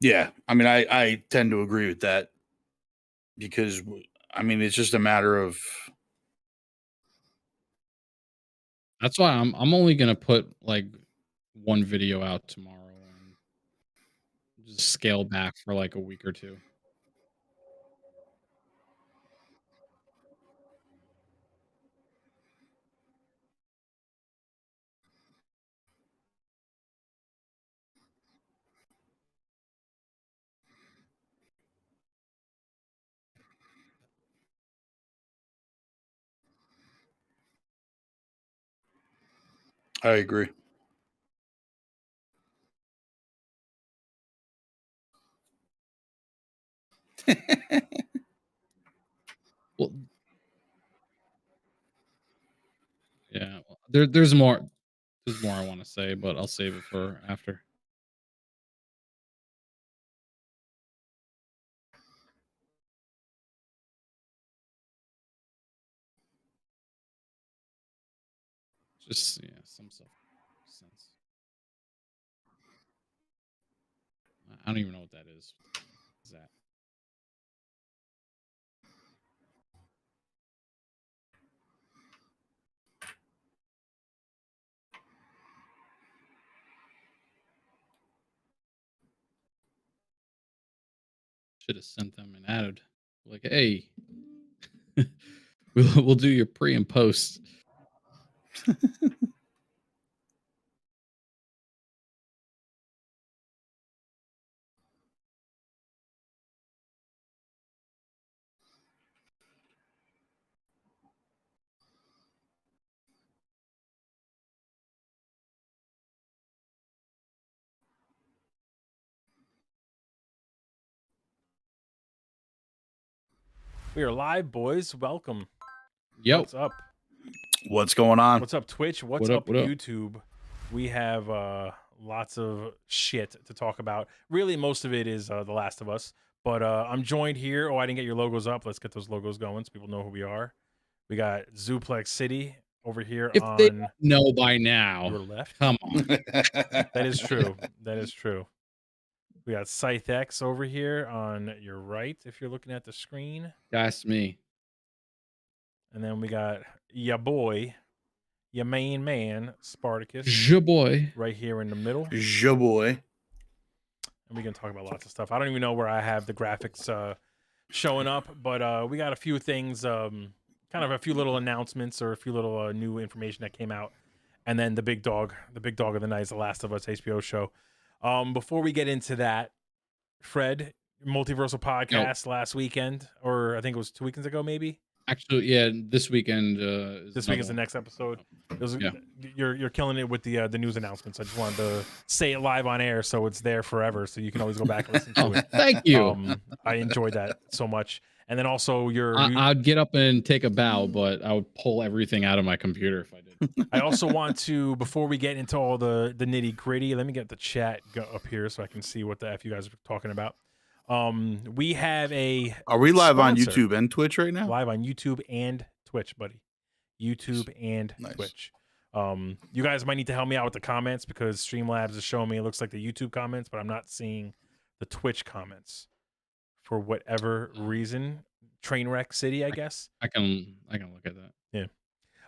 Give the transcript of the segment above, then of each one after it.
Yeah, I mean, I tend to agree with that because I mean it's just a matter of That's why I'm only gonna put like one video out tomorrow and just scale back for like a week or two. I agree. Well, yeah, well, there's more. There's more I want to say, but I'll save it for after. Just yeah, some stuff makes sense. I don't even know what that is. What is that? Should have sent them and added like, hey, we'll do your pre and post. We are live, boys. Welcome. Yo, What's up? What's going on? What's up, Twitch? What's What up, up, what up? YouTube? We have lots of shit to talk about. Really, most of it is The Last of Us. But I'm joined here. Oh, I didn't get your logos up. Let's get those logos going so people know who we are. We got Zuplexcity over here If on they don't know by now, your left. come on. That is true. That is true. We got ScytheX over here on your right if you're looking at the screen. That's me. And then we got ya boy, your main man, Spartacris, Ja boy. right here in the middle. Ja boy. And we can talk about lots of stuff. I don't even know where I have the graphics showing up, but we got a few things, kind of a few little announcements or a few little new information that came out. And then the big dog of the night is The Last of Us HBO show. Before we get into that, Fred, Multiversal podcast last weekend, or I think it was 2 weekends ago, maybe. Actually, yeah, this weekend. This week is the next episode. Yeah. You're killing it with the news announcements. I just wanted to say it live on air so it's there forever, so you can always go back and listen to it. Thank you. I enjoyed that so much. And then also I'd get up and take a bow, but I would pull everything out of my computer if I did. I also want to, before we get into all the nitty gritty, let me get the chat up here so I can see what the F you guys are talking about. We have a Are we live sponsor. on YouTube and Twitch right now? Live on YouTube and Twitch, buddy. YouTube and Twitch. You guys might need to help me out with the comments because Streamlabs is showing me it looks like the YouTube comments, but I'm not seeing the Twitch comments for whatever reason. Trainwreck City, I guess. I can look at that. Yeah.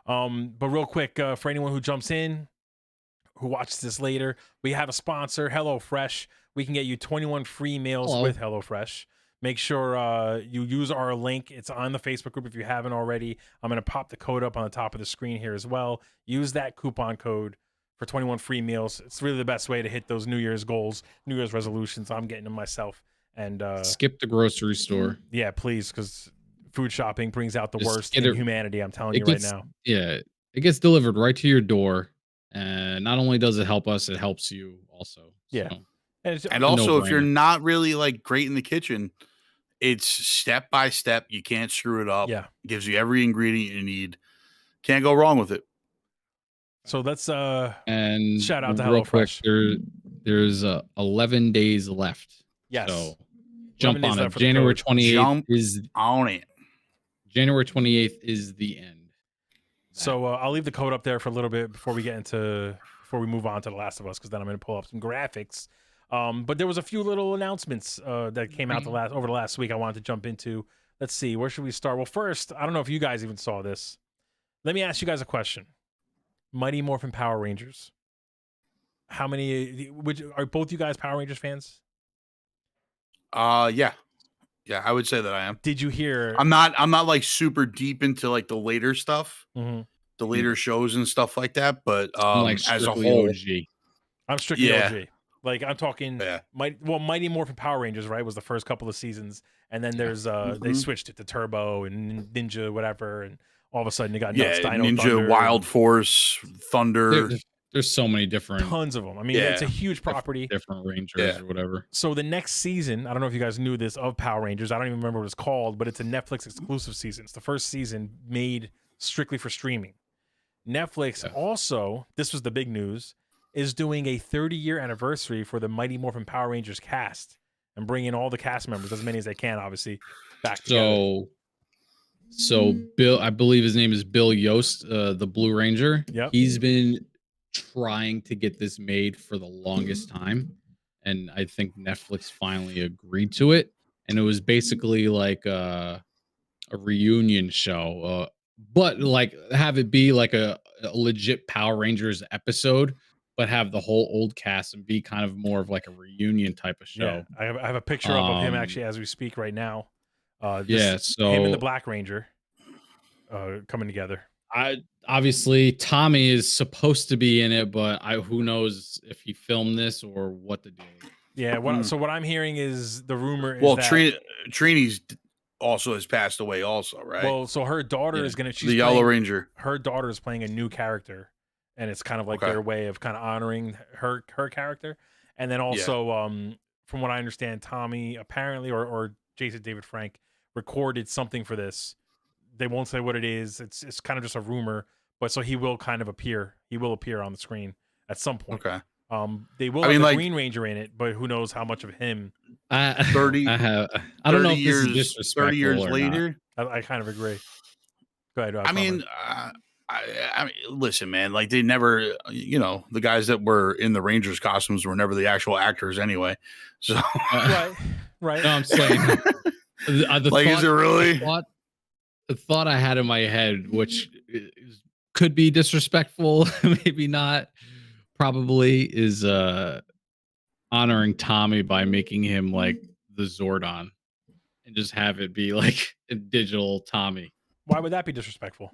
But real quick, for anyone who jumps in, who watches this later, we have a sponsor, HelloFresh. We can get you 21 free meals with HelloFresh. Make sure you use our link. It's on the Facebook group if you haven't already. I'm going to pop the code up on the top of the screen here as well. Use that coupon code for 21 free meals. It's really the best way to hit those New Year's goals, New Year's resolutions. I'm getting them myself. And skip the grocery store. Yeah, please, because food shopping brings out the worst in humanity. I'm telling you right now. Yeah, it gets delivered right to your door. And not only does it help us, it helps you also. Yeah. So. And also, if you're not really like great in the kitchen, it's step by step. You can't screw it up. Yeah. It gives you every ingredient you need. Can't go wrong with it. So let's and shout out to real quick, HelloFresh. There's 11 days left. Yes. So jump on it. January 28th is on it. January 28th is the end. So I'll leave the code up there for a little bit before we move on to The Last of Us, because then I'm going to pull up some graphics. But there was a few little announcements that came out over the last week I wanted to jump into. Let's see, where should we start? Well, first, I don't know if you guys even saw this. Let me ask you guys a question. Mighty Morphin Power Rangers. How many? Are both you guys Power Rangers fans? Yeah, I would say that I am. Did you hear? I'm not like super deep into like the later stuff, the later shows and stuff like that. But like as a whole, OG. I'm strictly OG. Like I'm talking, Mighty Morphin Power Rangers, right? Was the first couple of seasons, and then there's they switched it to Turbo and Ninja, whatever, and all of a sudden you got Nuts, Dino Ninja, Thunder, Wild Force, Thunder. There's so many different, tons of them. I mean, it's a huge property, different Rangers or whatever. So the next season, I don't know if you guys knew this of Power Rangers. I don't even remember what it's called, but it's a Netflix exclusive season. It's the first season made strictly for streaming. Netflix also, this was the big news, is doing a 30-year anniversary for the Mighty Morphin Power Rangers cast and bringing all the cast members, as many as they can, obviously, back together. So Bill, I believe his name is Bill Yost, the Blue Ranger. Yep. He's been trying to get this made for the longest time, and I think Netflix finally agreed to it. And it was basically like a reunion show, but like have it be like a legit Power Rangers episode, but have the whole old cast and be kind of more of like a reunion type of show. Yeah, I have a picture of him actually as we speak right now. So him and the Black Ranger coming together. Obviously Tommy is supposed to be in it, but who knows if he filmed this or what the deal is. Yeah, so what I'm hearing is the rumor is that Trini's also has passed away also, right? Well, so her daughter is gonna the Yellow Ranger. Her daughter is playing a new character, and it's kind of like their way of kind of honoring her character. And then also from what I understand, Tommy apparently or Jason David Frank recorded something for this. They won't say what it is. It's kind of just a rumor, but so he will kind of appear. He will appear on the screen at some point. Okay. They will have a Green Ranger in it, but who knows how much of him. 30. I don't know if years, this is disrespectful 30 years or later. I kind of agree. Go ahead. I mean, listen, man. Like they never, the guys that were in the Rangers costumes were never the actual actors anyway. So right. No, I'm saying, is it really? The thought I had in my head, which could be disrespectful, maybe not, probably is honoring Tommy by making him like the Zordon and just have it be like a digital Tommy. Why would that be disrespectful?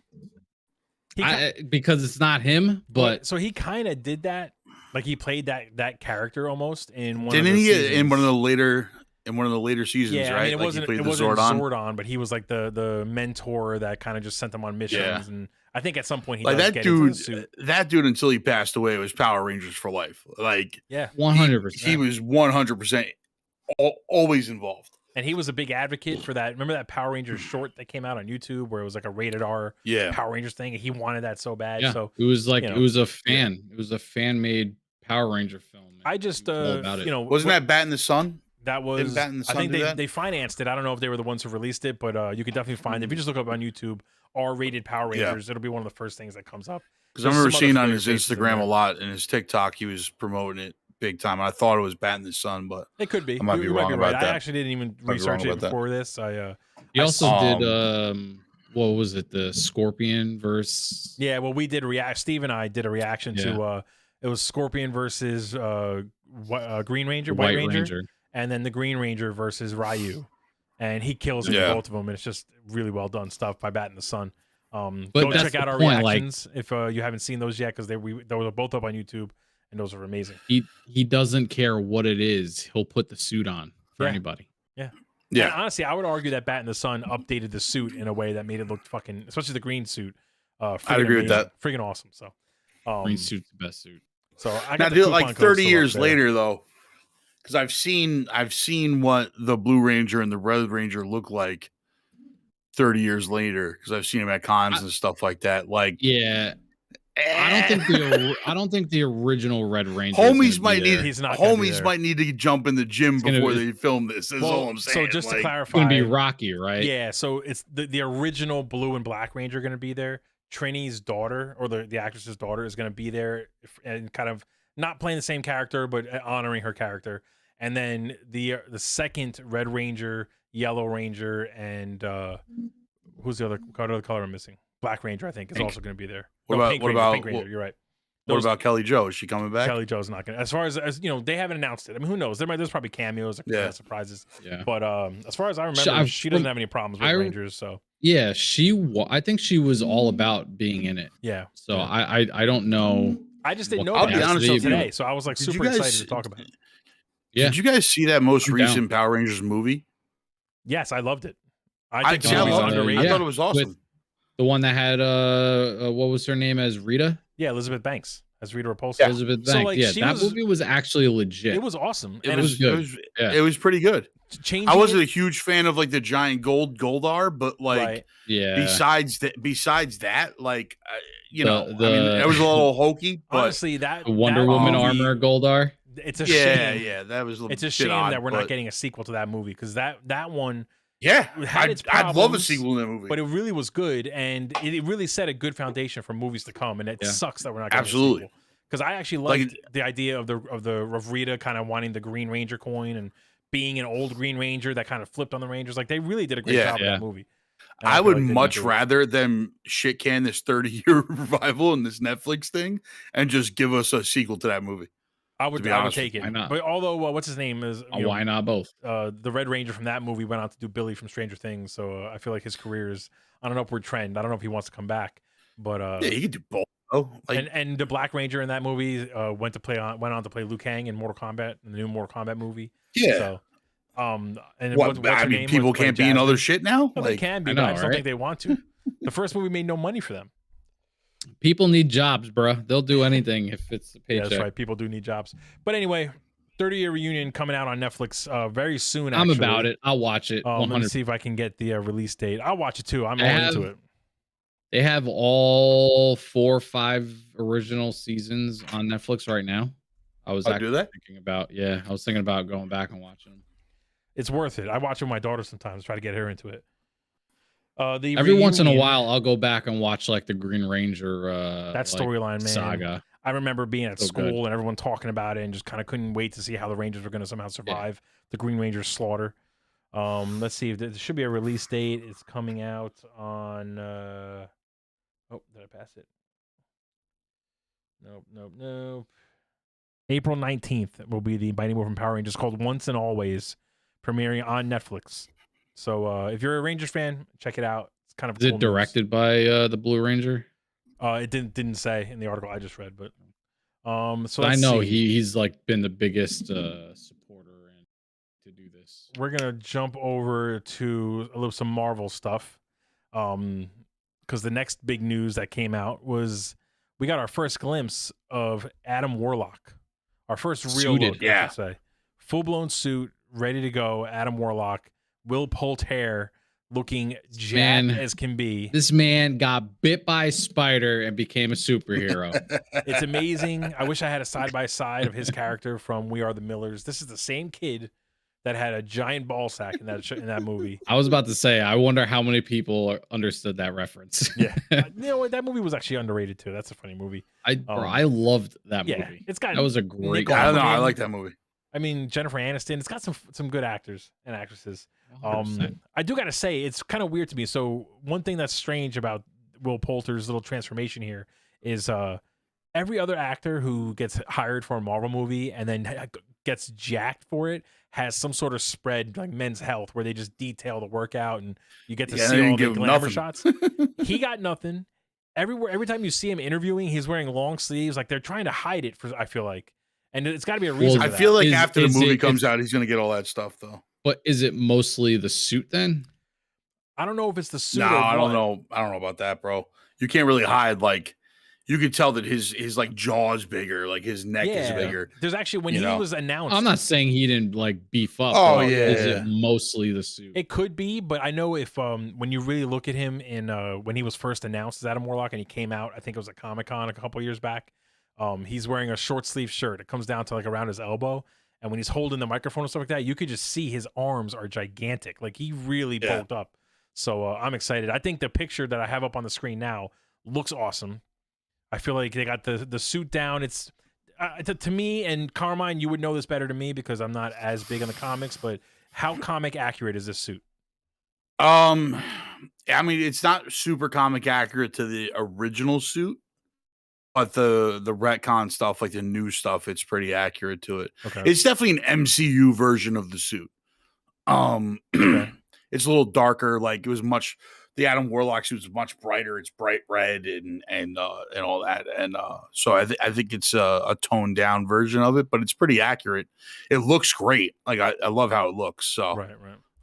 Because it's not him, but so he kind of did that, like he played that character almost in one. Didn't he in one of the later? In one of the later seasons, right? I mean, it wasn't Zordon, but he was like the mentor that kind of just sent them on missions. And I think at some point he like does that get dude. into the suit. That dude, until he passed away, was Power Rangers for life. Like 100%. He was 100% always involved. And he was a big advocate for that. Remember that Power Rangers short that came out on YouTube where it was like a rated R Power Rangers thing, and he wanted that so bad. Yeah. So it was like it was a fan. It was a fan made Power Ranger film. I just wasn't that Bat in the Sun? That was, I think they financed it. I don't know if they were the ones who released it, but you can definitely find it. If you just look up on YouTube, R-rated Power Rangers, it'll be one of the first things that comes up. Because I remember seeing on his Instagram a lot, and his TikTok, he was promoting it big time. I thought it was Bat in the Sun, but it could be. I might be wrong about that. I actually didn't even research it before this. He also did, what was it, the Scorpion versus... Yeah, well, we did Steve and I did a reaction to, it was Scorpion versus Green Ranger, White Ranger. And then the Green Ranger versus Ryu, and he kills both of them, and it's just really well done stuff by Bat in the Sun. But go check out our reactions if you haven't seen those yet, because those are both up on YouTube, and those are amazing. He doesn't care what it is; he'll put the suit on for anybody. Yeah. And honestly, I would argue that Bat in the Sun updated the suit in a way that made it look fucking, especially the green suit. I'd agree with that. Freaking awesome. So, green suit's the best suit. So I got now, like 30 years later though. Because I've seen what the Blue Ranger and the Red Ranger look like 30 years later. Because I've seen them at cons and stuff like that. Like, I don't think the original Red Ranger. Homies might need. He's not. Homies might need to jump in the gym before they film this. Is all I'm saying. So just to clarify, it's gonna be Rocky, right? Yeah. So it's the original Blue and Black Ranger going to be there. Trini's daughter, or the actress's daughter, is going to be there and kind of not playing the same character, but honoring her character. And then the second Red Ranger, Yellow Ranger, and who's the other color I'm missing? Black Ranger, I think, is also going to be there. Pink Ranger. You're right. What about Kelly Jo? Is she coming back? Kelly Jo's not going to. As far as you know, they haven't announced it. I mean, who knows? There's probably cameos or surprises. Yeah. But as far as I remember, she doesn't have any problems with Rangers. So yeah, I think she was all about being in it. Yeah. So I don't know. I just didn't know I'll be honest until today. So I was like super excited to talk about it. Yeah. Did you guys see that most recent Power Rangers movie? Yes, I loved it. I think I thought it was awesome. With the one that had what was her name as Rita? Yeah, Elizabeth Banks as Rita Repulsa. Yeah. Elizabeth Banks. So, like, that movie was actually legit. It was awesome. It was good. It was pretty good. I wasn't a huge fan of like the giant Goldar, but like besides that, like you know, I mean, it was a little hokey. But honestly, the Wonder Woman armor Goldar. It's a shame. Yeah, that was. It's a shame that we're not getting a sequel to that movie because that one. Yeah, had its I'd love a sequel in that movie, but it really was good, and it really set a good foundation for movies to come. And it sucks that we're not getting a sequel. Because I actually liked the idea of Rita kind of wanting the Green Ranger coin and being an old Green Ranger that kind of flipped on the Rangers. Like they really did a great job with that movie. And I would much rather them shit can this 30-year revival in this Netflix thing and just give us a sequel to that movie. I would take it. But although what's his name is why not both? The Red Ranger from that movie went on to do Billy from Stranger Things, so I feel like his career is on an upward trend. I don't know if he wants to come back, but he could do both. Like, and the Black Ranger in that movie went on to play Liu Kang in Mortal Kombat, in the new Mortal Kombat movie. Yeah. So, and I mean, people can't be in other shit now. No, they can be, but I just don't think they want to. The first movie made no money for them. People need jobs, bro. They'll do anything if it's a paycheck. Yeah, that's right. People do need jobs. But anyway, 30-year reunion coming out on Netflix very soon. Actually. I'm about it. I'll watch it. Let me see if I can get the release date. I'll watch it too. I'm all into it. They have all 4 or 5 original seasons on Netflix right now. I was thinking about going back and watching them. It's worth it. I watch it with my daughter sometimes, try to get her into it. Every once in a while, I'll go back and watch like the Green Ranger that storyline, man. Saga. I remember being at school and everyone talking about it, and just kind of couldn't wait to see how the Rangers were going to somehow survive the Green Ranger's slaughter. Let's see if there should be a release date. It's coming out on. Oh, did I pass it? Nope. April 19th will be the Mighty Morphin Power Rangers called Once and Always, premiering on Netflix. So if you're a Rangers fan, check it out. It's kind of Is it directed by the Blue Ranger? It didn't say in the article I just read, but so I know he's like been the biggest supporter and to do this. We're gonna jump over to some Marvel stuff, because the next big news that came out was we got our first glimpse of Adam Warlock, our first real look, I should say, full blown suit, ready to go. Adam Warlock. Will Poulter looking jacked as can be. This man got bit by a spider and became a superhero. It's amazing. I wish I had a side-by-side of his character from We Are the Millers. This is the same kid that had a giant ball sack in that movie. I was about to say, I wonder how many people understood that reference. Yeah. You know what? That movie was actually underrated too. That's a funny movie. I loved that movie. That was a great I don't know. I like that movie. I mean, Jennifer Aniston. It's got some good actors and actresses. I do gotta say, it's kind of weird to me. So one thing that's strange about Will Poulter's little transformation here is every other actor who gets hired for a Marvel movie and then gets jacked for it has some sort of spread like Men's Health where they just detail the workout and you get to see all the glamour shots. He got nothing. Every time you see him interviewing, he's wearing long sleeves. Like they're trying to hide it I feel like. And it's got to be a reason. I feel like after the movie comes out, he's going to get all that stuff, though. But is it mostly the suit then? I don't know if it's the suit. No, I don't know. I don't know about that, bro. You can't really hide. Like, you could tell that his like jaw's bigger, like his neck is bigger. There's actually when he was announced. I'm not saying he didn't like beef up. Oh yeah, is it mostly the suit? It could be, but I know if when you really look at him in when he was first announced as Adam Warlock and he came out, I think it was at Comic-Con a couple years back. He's wearing a short sleeve shirt. It comes down to like around his elbow. And when he's holding the microphone and stuff like that, you could just see his arms are gigantic. Like he really bulked up. So I'm excited. I think the picture that I have up on the screen now looks awesome. I feel like they got the suit down. It's to me and Carmine, you would know this better than me because I'm not as big on the comics. But how comic accurate is this suit? I mean, it's not super comic accurate to the original suit, but the retcon stuff, like the new stuff, it's pretty accurate to it. Okay. It's definitely an MCU version of the suit. Okay. It's a little darker. Like it was much. The Adam Warlock suit is much brighter. It's bright red and all that. And so I think it's a toned down version of it, but it's pretty accurate. It looks great. Like I love how it looks. So right.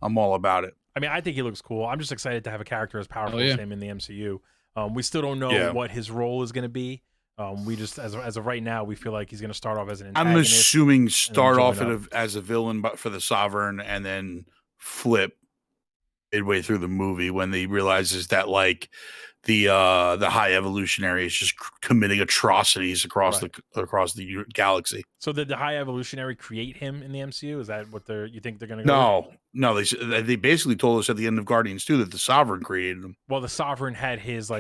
I'm all about it. I mean, I think he looks cool. I'm just excited to have a character as powerful as him in the MCU. We still don't know what his role is going to be. We just, as of right now, we feel like he's going to start off as an antagonist. I'm assuming start off as a villain, but for the Sovereign, and then flip midway through the movie when he realizes that like the High Evolutionary is just committing atrocities across the galaxy. So did the High Evolutionary create him in the MCU? Is that what you think they're going to go? No. They basically told us at the end of Guardians 2 that the Sovereign created him. Well, the Sovereign had his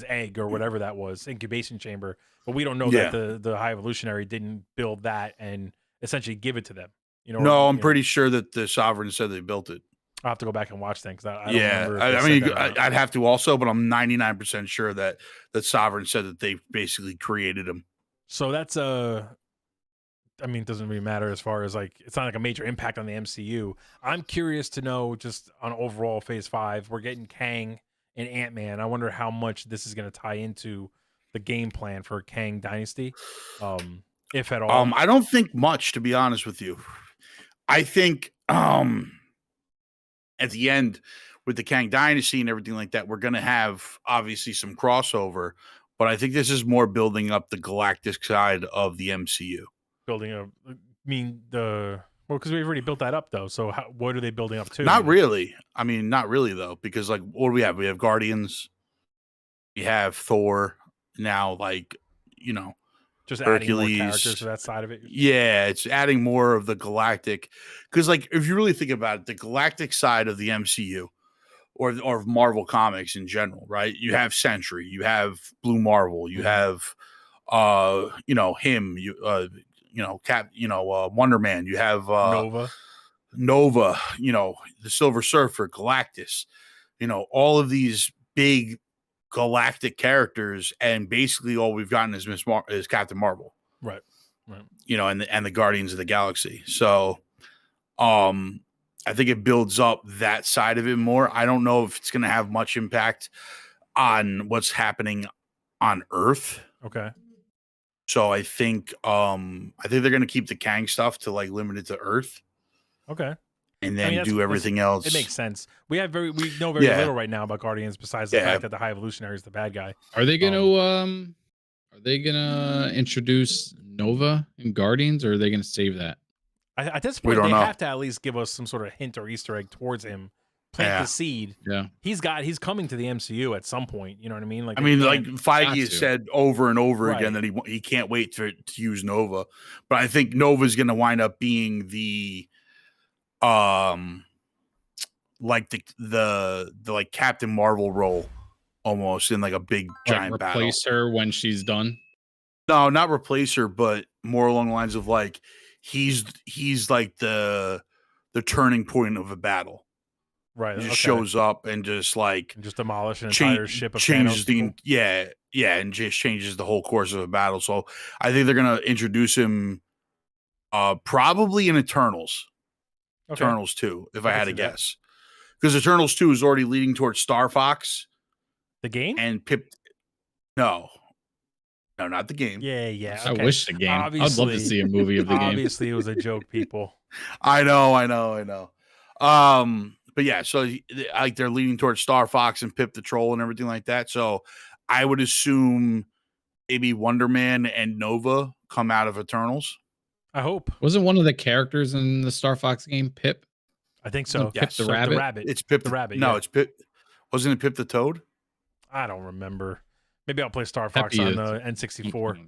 egg or whatever that was, incubation chamber, but we don't know that the High Evolutionary didn't build that and essentially give it to them. I'm pretty sure that the Sovereign said they built it. I'll have to go back and watch things. I don't remember. I mean, I'd have to also, but I'm 99% sure that Sovereign said that they basically created him. So that's I mean, it doesn't really matter as far as like, it's not like a major impact on the MCU. I'm curious to know just on overall Phase 5, we're getting Kang and Ant-Man. I wonder how much this is going to tie into the game plan for Kang Dynasty, if at all. I don't think much, to be honest with you. I think at the end with the Kang Dynasty and everything like that, we're going to have obviously some crossover, but I think this is more building up the galactic side of the MCU. Because we've already built that up though. So what are they building up to? Not really. I mean, not really though, because like what do we have? We have Guardians, we have Thor now, like, just Hercules. Adding more characters to that side of it. Yeah, it's adding more of the galactic, because like if you really think about it, the galactic side of the MCU or Marvel Comics in general, right? You have Sentry, you have Blue Marvel, you have him, Wonder Man, you have Nova, the Silver Surfer, Galactus, all of these big galactic characters, and basically all we've gotten is Captain Marvel, right? And the Guardians of the Galaxy. So I think it builds up that side of it more. I don't know if it's going to have much impact on what's happening on Earth. Okay. So I think they're going to keep the Kang stuff to like limited to Earth. Okay. And then do everything else. It makes sense. We know very little right now about Guardians besides the fact that the High Evolutionary is the bad guy. Are they gonna introduce Nova in Guardians, or are they gonna save that? At this point, they have to at least give us some sort of hint or Easter egg towards him. Plant the seed. Yeah. He's coming to the MCU at some point. You know what I mean? Like, Feige has said over and over again that he can't wait to use Nova, but I think Nova's going to wind up being the like the like Captain Marvel role almost in like a big giant battle. Replace her when she's done. No, not replace her, but more along the lines of like he's like the turning point of a battle. Right. He just shows up and just demolish an entire ship of changes and just changes the whole course of a battle. So I think they're gonna introduce him probably in Eternals. Okay. Eternals 2, if I had to guess. Because Eternals 2 is already leading towards Star Fox. The game? And Pip. No, not the game. Yeah. Okay. I wish the game. I'd love to see a movie of the game. Obviously, it was a joke, people. I know. But yeah, so like they're leading towards Star Fox and Pip the Troll and everything like that. So I would assume maybe Wonder Man and Nova come out of Eternals. I hope. Wasn't one of the characters in the Star Fox game Pip? I think so. Pip the rabbit. It's Pip the rabbit. No, it's Pip. Wasn't it Pip the Toad? I don't remember. Maybe I'll play Star Fox on the N64.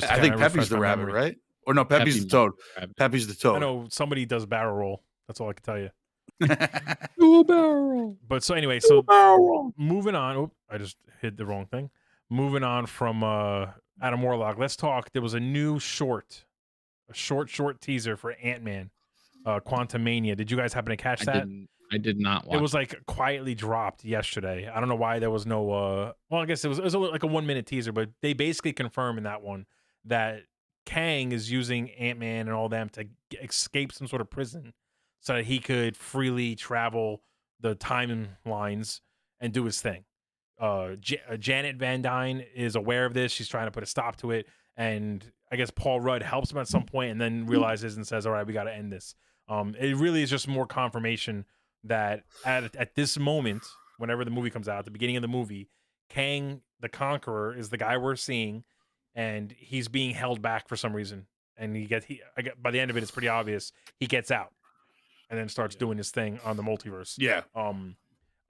I think Peppy's the rabbit, right? Or no, Peppy's the Toad. Peppy's the Toad. I know somebody does barrel roll. That's all I can tell you. Do a barrel roll. But so anyway, moving on. I just hit the wrong thing. Moving on from Adam Warlock, let's talk. There was a new short teaser for Ant-Man, Quantumania. Did you guys happen to catch that? I did not watch it. Was like quietly dropped yesterday. I don't know why there was no. Well, I guess it was like a 1 minute teaser, but they basically confirm in that one that Kang is using Ant-Man and all them to escape some sort of prison, so that he could freely travel the timelines and do his thing. Janet Van Dyne is aware of this. She's trying to put a stop to it, and I guess Paul Rudd helps him at some point, and then realizes and says, "All right, we got to end this." It really is just more confirmation that at this moment, whenever the movie comes out, at the beginning of the movie, Kang the Conqueror is the guy we're seeing, and he's being held back for some reason. And by the end of it, it's pretty obvious he gets out, and then starts doing his thing on the multiverse. Yeah.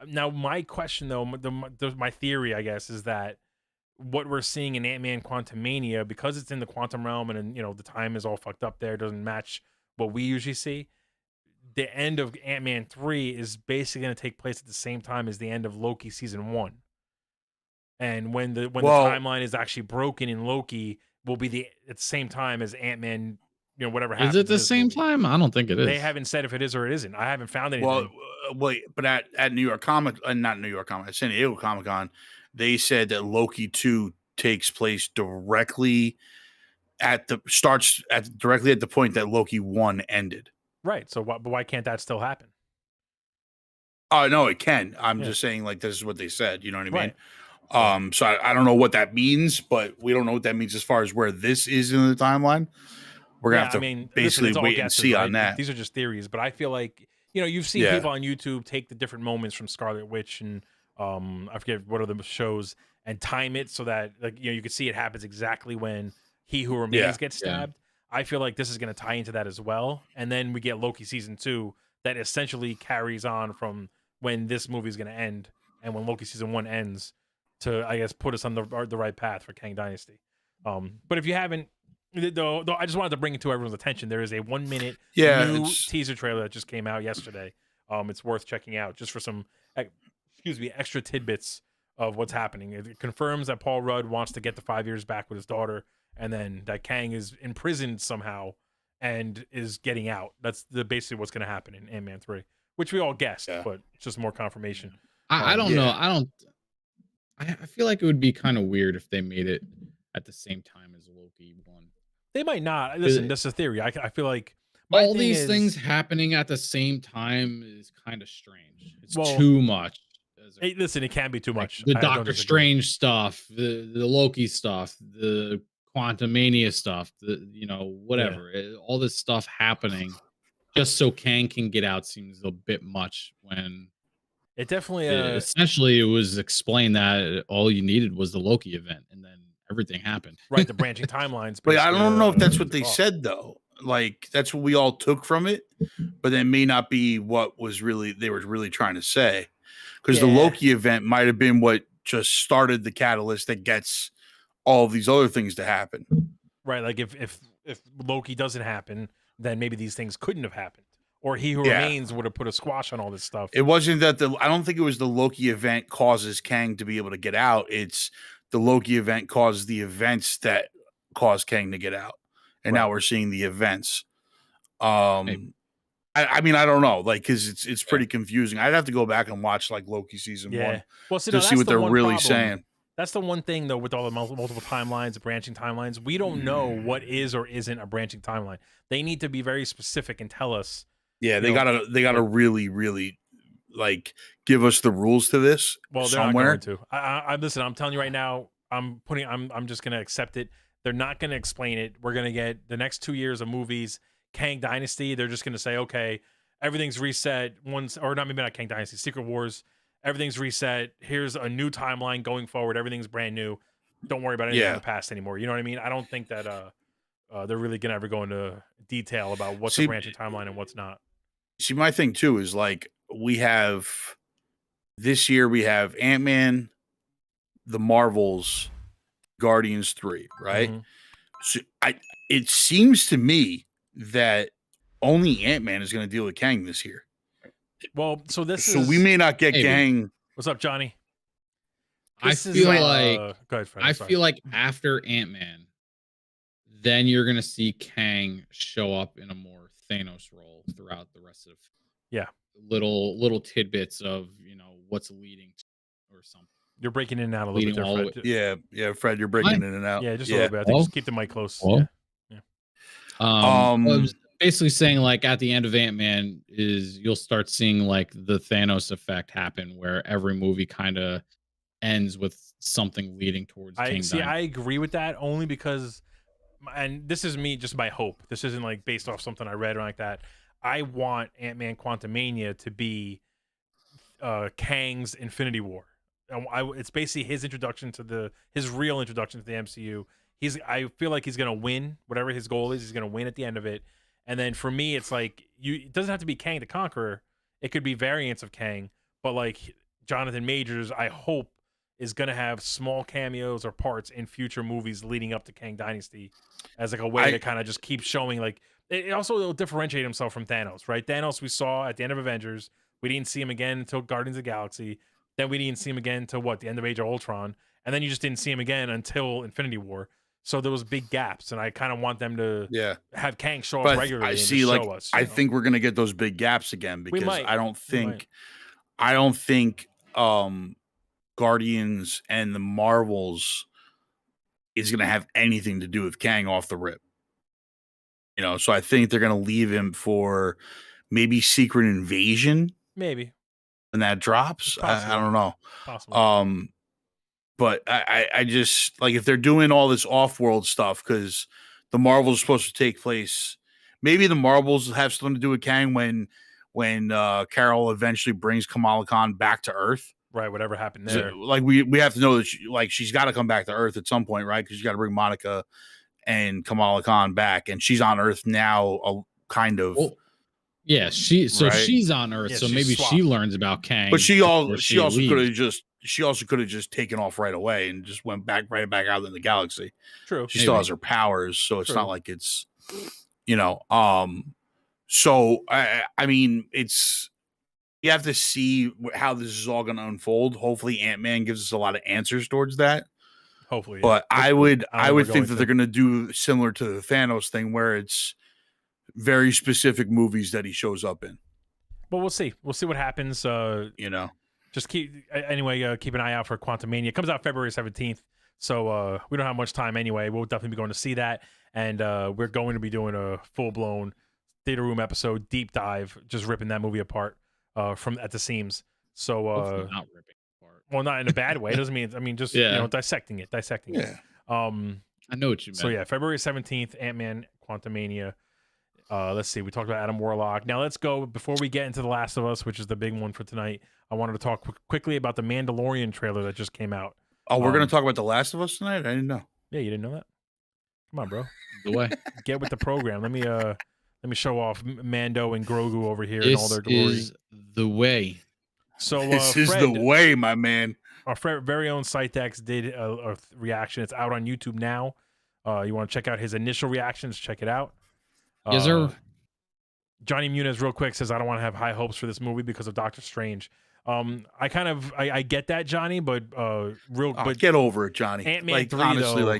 Now, my question, though, my theory, I guess, is that what we're seeing in Ant-Man Quantumania, because it's in the quantum realm and the time is all fucked up there, doesn't match what we usually see. The end of Ant-Man 3 is basically going to take place at the same time as the end of Loki season 1. And when the timeline is actually broken in Loki, will be at the same time as Ant-Man, whatever happens. Is it the same time? I don't think it is. They haven't said if it is or it isn't. I haven't found anything. Well, wait, but at New York Comic, not New York Comic, San Diego Comic-Con, they said that Loki 2 takes place directly directly at the point that Loki 1 ended. Right. So why can't that still happen? Oh, no, it can. I'm just saying, like, this is what they said. You know what I mean? So I don't know what that means, but we don't know what that means as far as where this is in the timeline. We're going to have to basically wait and see on that. These are just theories, but I feel like, you've seen people on YouTube take the different moments from Scarlet Witch and I forget what other shows and time it so that, like, you can see it happens exactly when He Who Remains gets stabbed. I feel like this is going to tie into that as well. And then we get Loki season 2 that essentially carries on from when this movie is going to end and when Loki season 1 ends to, I guess, put us on the right path for Kang Dynasty. But if you haven't, though, I just wanted to bring it to everyone's attention. There is a 1 minute new teaser trailer that just came out yesterday. It's worth checking out just for some, extra tidbits of what's happening. It confirms that Paul Rudd wants to get the 5 years back with his daughter, and then that Kang is imprisoned somehow and is getting out. That's basically what's going to happen in Ant-Man 3, which we all guessed, but it's just more confirmation. I don't know. I feel like it would be kind of weird if they made it at the same time as Loki 1. They might not. Listen, that's a theory. I feel like all these things happening at the same time is kind of strange. It's too much. Listen, it can be too much. The Doctor Strange stuff, the Loki stuff, the Quantumania stuff, whatever. All this stuff happening just so Kang can get out seems a bit much when it definitely essentially it was explained that all you needed was the Loki event and then everything happened. Right, the branching timelines. But I don't know if that's what they said though. Like that's what we all took from it, but that may not be what they were really trying to say. Because the Loki event might have been what just started the catalyst that gets all of these other things to happen. Right, like if Loki doesn't happen, then maybe these things couldn't have happened. Or He Who Remains would have put a squash on all this stuff. It wasn't that I don't think it was the Loki event causes Kang to be able to get out. It's the Loki event causes the events that cause Kang to get out. And now we're seeing the events. I mean, I don't know, like, because it's pretty confusing. I'd have to go back and watch like Loki season 1 to see what they're really saying. That's the one thing, though, with all the multiple timelines, the branching timelines. We don't know what is or isn't a branching timeline. They need to be very specific and tell us. Yeah, they gotta really, really like give us the rules to this. Well, they're somewhere. not going to. Listen, I'm telling you right now. I'm just gonna accept it. They're not gonna explain it. We're gonna get the next 2 years of movies. Kang Dynasty, they're just going to say, okay, everything's reset. Maybe not Kang Dynasty, Secret Wars, everything's reset. Here's a new timeline going forward. Everything's brand new. Don't worry about anything in the past anymore. You know what I mean? I don't think that they're really going to ever go into detail about what's a branching timeline and what's not. See, my thing too is like this year we have Ant-Man, the Marvels, Guardians 3, right? Mm-hmm. So it seems to me that only Ant-Man is going to deal with Kang this year. Well, so we may not get Kang. What's up, Johnny? I feel like after Ant-Man, then you're gonna see Kang show up in a more Thanos role throughout the rest of little tidbits of what's leading to or something. You're breaking in and out a little bit there, Fred. Yeah, Fred, you're breaking in and out. Yeah, just a little bit. I think just keep the mic close. Yeah. I was basically saying, like, at the end of Ant-Man you'll start seeing like the Thanos effect happen, where every movie kind of ends with something leading towards King Dynasty. I agree with that, only because, and this is me, just my hope. This isn't like based off something I read or like that. I want Ant-Man Quantumania to be Kang's Infinity War. It's basically his introduction to his real introduction to the MCU. I feel like he's gonna win whatever his goal is. He's gonna win at the end of it. And then for me, it's like it doesn't have to be Kang the Conqueror. It could be variants of Kang. But like Jonathan Majors, I hope, is gonna have small cameos or parts in future movies leading up to Kang Dynasty, as like a way to kind of just keep showing, like, it also will differentiate himself from Thanos, right? Thanos we saw at the end of Avengers. We didn't see him again until Guardians of the Galaxy. Then we didn't see him again until the end of Age of Ultron. And then you just didn't see him again until Infinity War. So there was big gaps, and I kind of want them to have Kang show up regularly. I think we're gonna get those big gaps again, because I don't think Guardians and the Marvels is gonna have anything to do with Kang off the rip. So I think they're gonna leave him for maybe Secret Invasion. Maybe when that drops. I don't know. Possibly. But I just, like, if they're doing all this off-world stuff, because the Marvels are supposed to take place, maybe the Marvels have something to do with Kang when Carol eventually brings Kamala Khan back to Earth. Right, whatever happened there. So, like, we have to know that she's got to come back to Earth at some point, right? Because you got to bring Monica and Kamala Khan back, and she's on Earth now, kind of. Well, yeah, she's on Earth, so maybe she learns about Kang. But she also could have just taken off right away and just went right back out in the galaxy. True. She still has her powers, so it's not like it's, So I mean, you have to see how this is all going to unfold. Hopefully, Ant-Man gives us a lot of answers towards that. Hopefully, but I would think that they're going to do similar to the Thanos thing, where it's very specific movies that he shows up in. But we'll see. We'll see what happens. Just keep an eye out for Quantumania. It comes out February 17th, so we don't have much time anyway. We'll definitely be going to see that, and we're going to be doing a full-blown theater room episode deep dive, just ripping that movie apart from at the seams. So not ripping apart. Well, not in a bad way. It doesn't mean just dissecting it. Yeah. I know what you meant. So yeah, February 17th, Ant-Man Quantumania. Let's see. We talked about Adam Warlock. Now let's go, before we get into The Last of Us, which is the big one for tonight. I wanted to talk quickly about the Mandalorian trailer that just came out. Oh, we're going to talk about The Last of Us tonight? I didn't know. Yeah, you didn't know that? Come on, bro. The way. Get with the program. Let me show off Mando and Grogu over here in all their glory. This is the way. So this is the way, my man. Our very own ScytheX did a reaction. It's out on YouTube now. You want to check out his initial reactions? Check it out. Yes, sir. Johnny Muniz, real quick, says, I don't want to have high hopes for this movie because of Doctor Strange. I get that, Johnny, but get over it, Johnny. Ant-Man 3, honestly, though,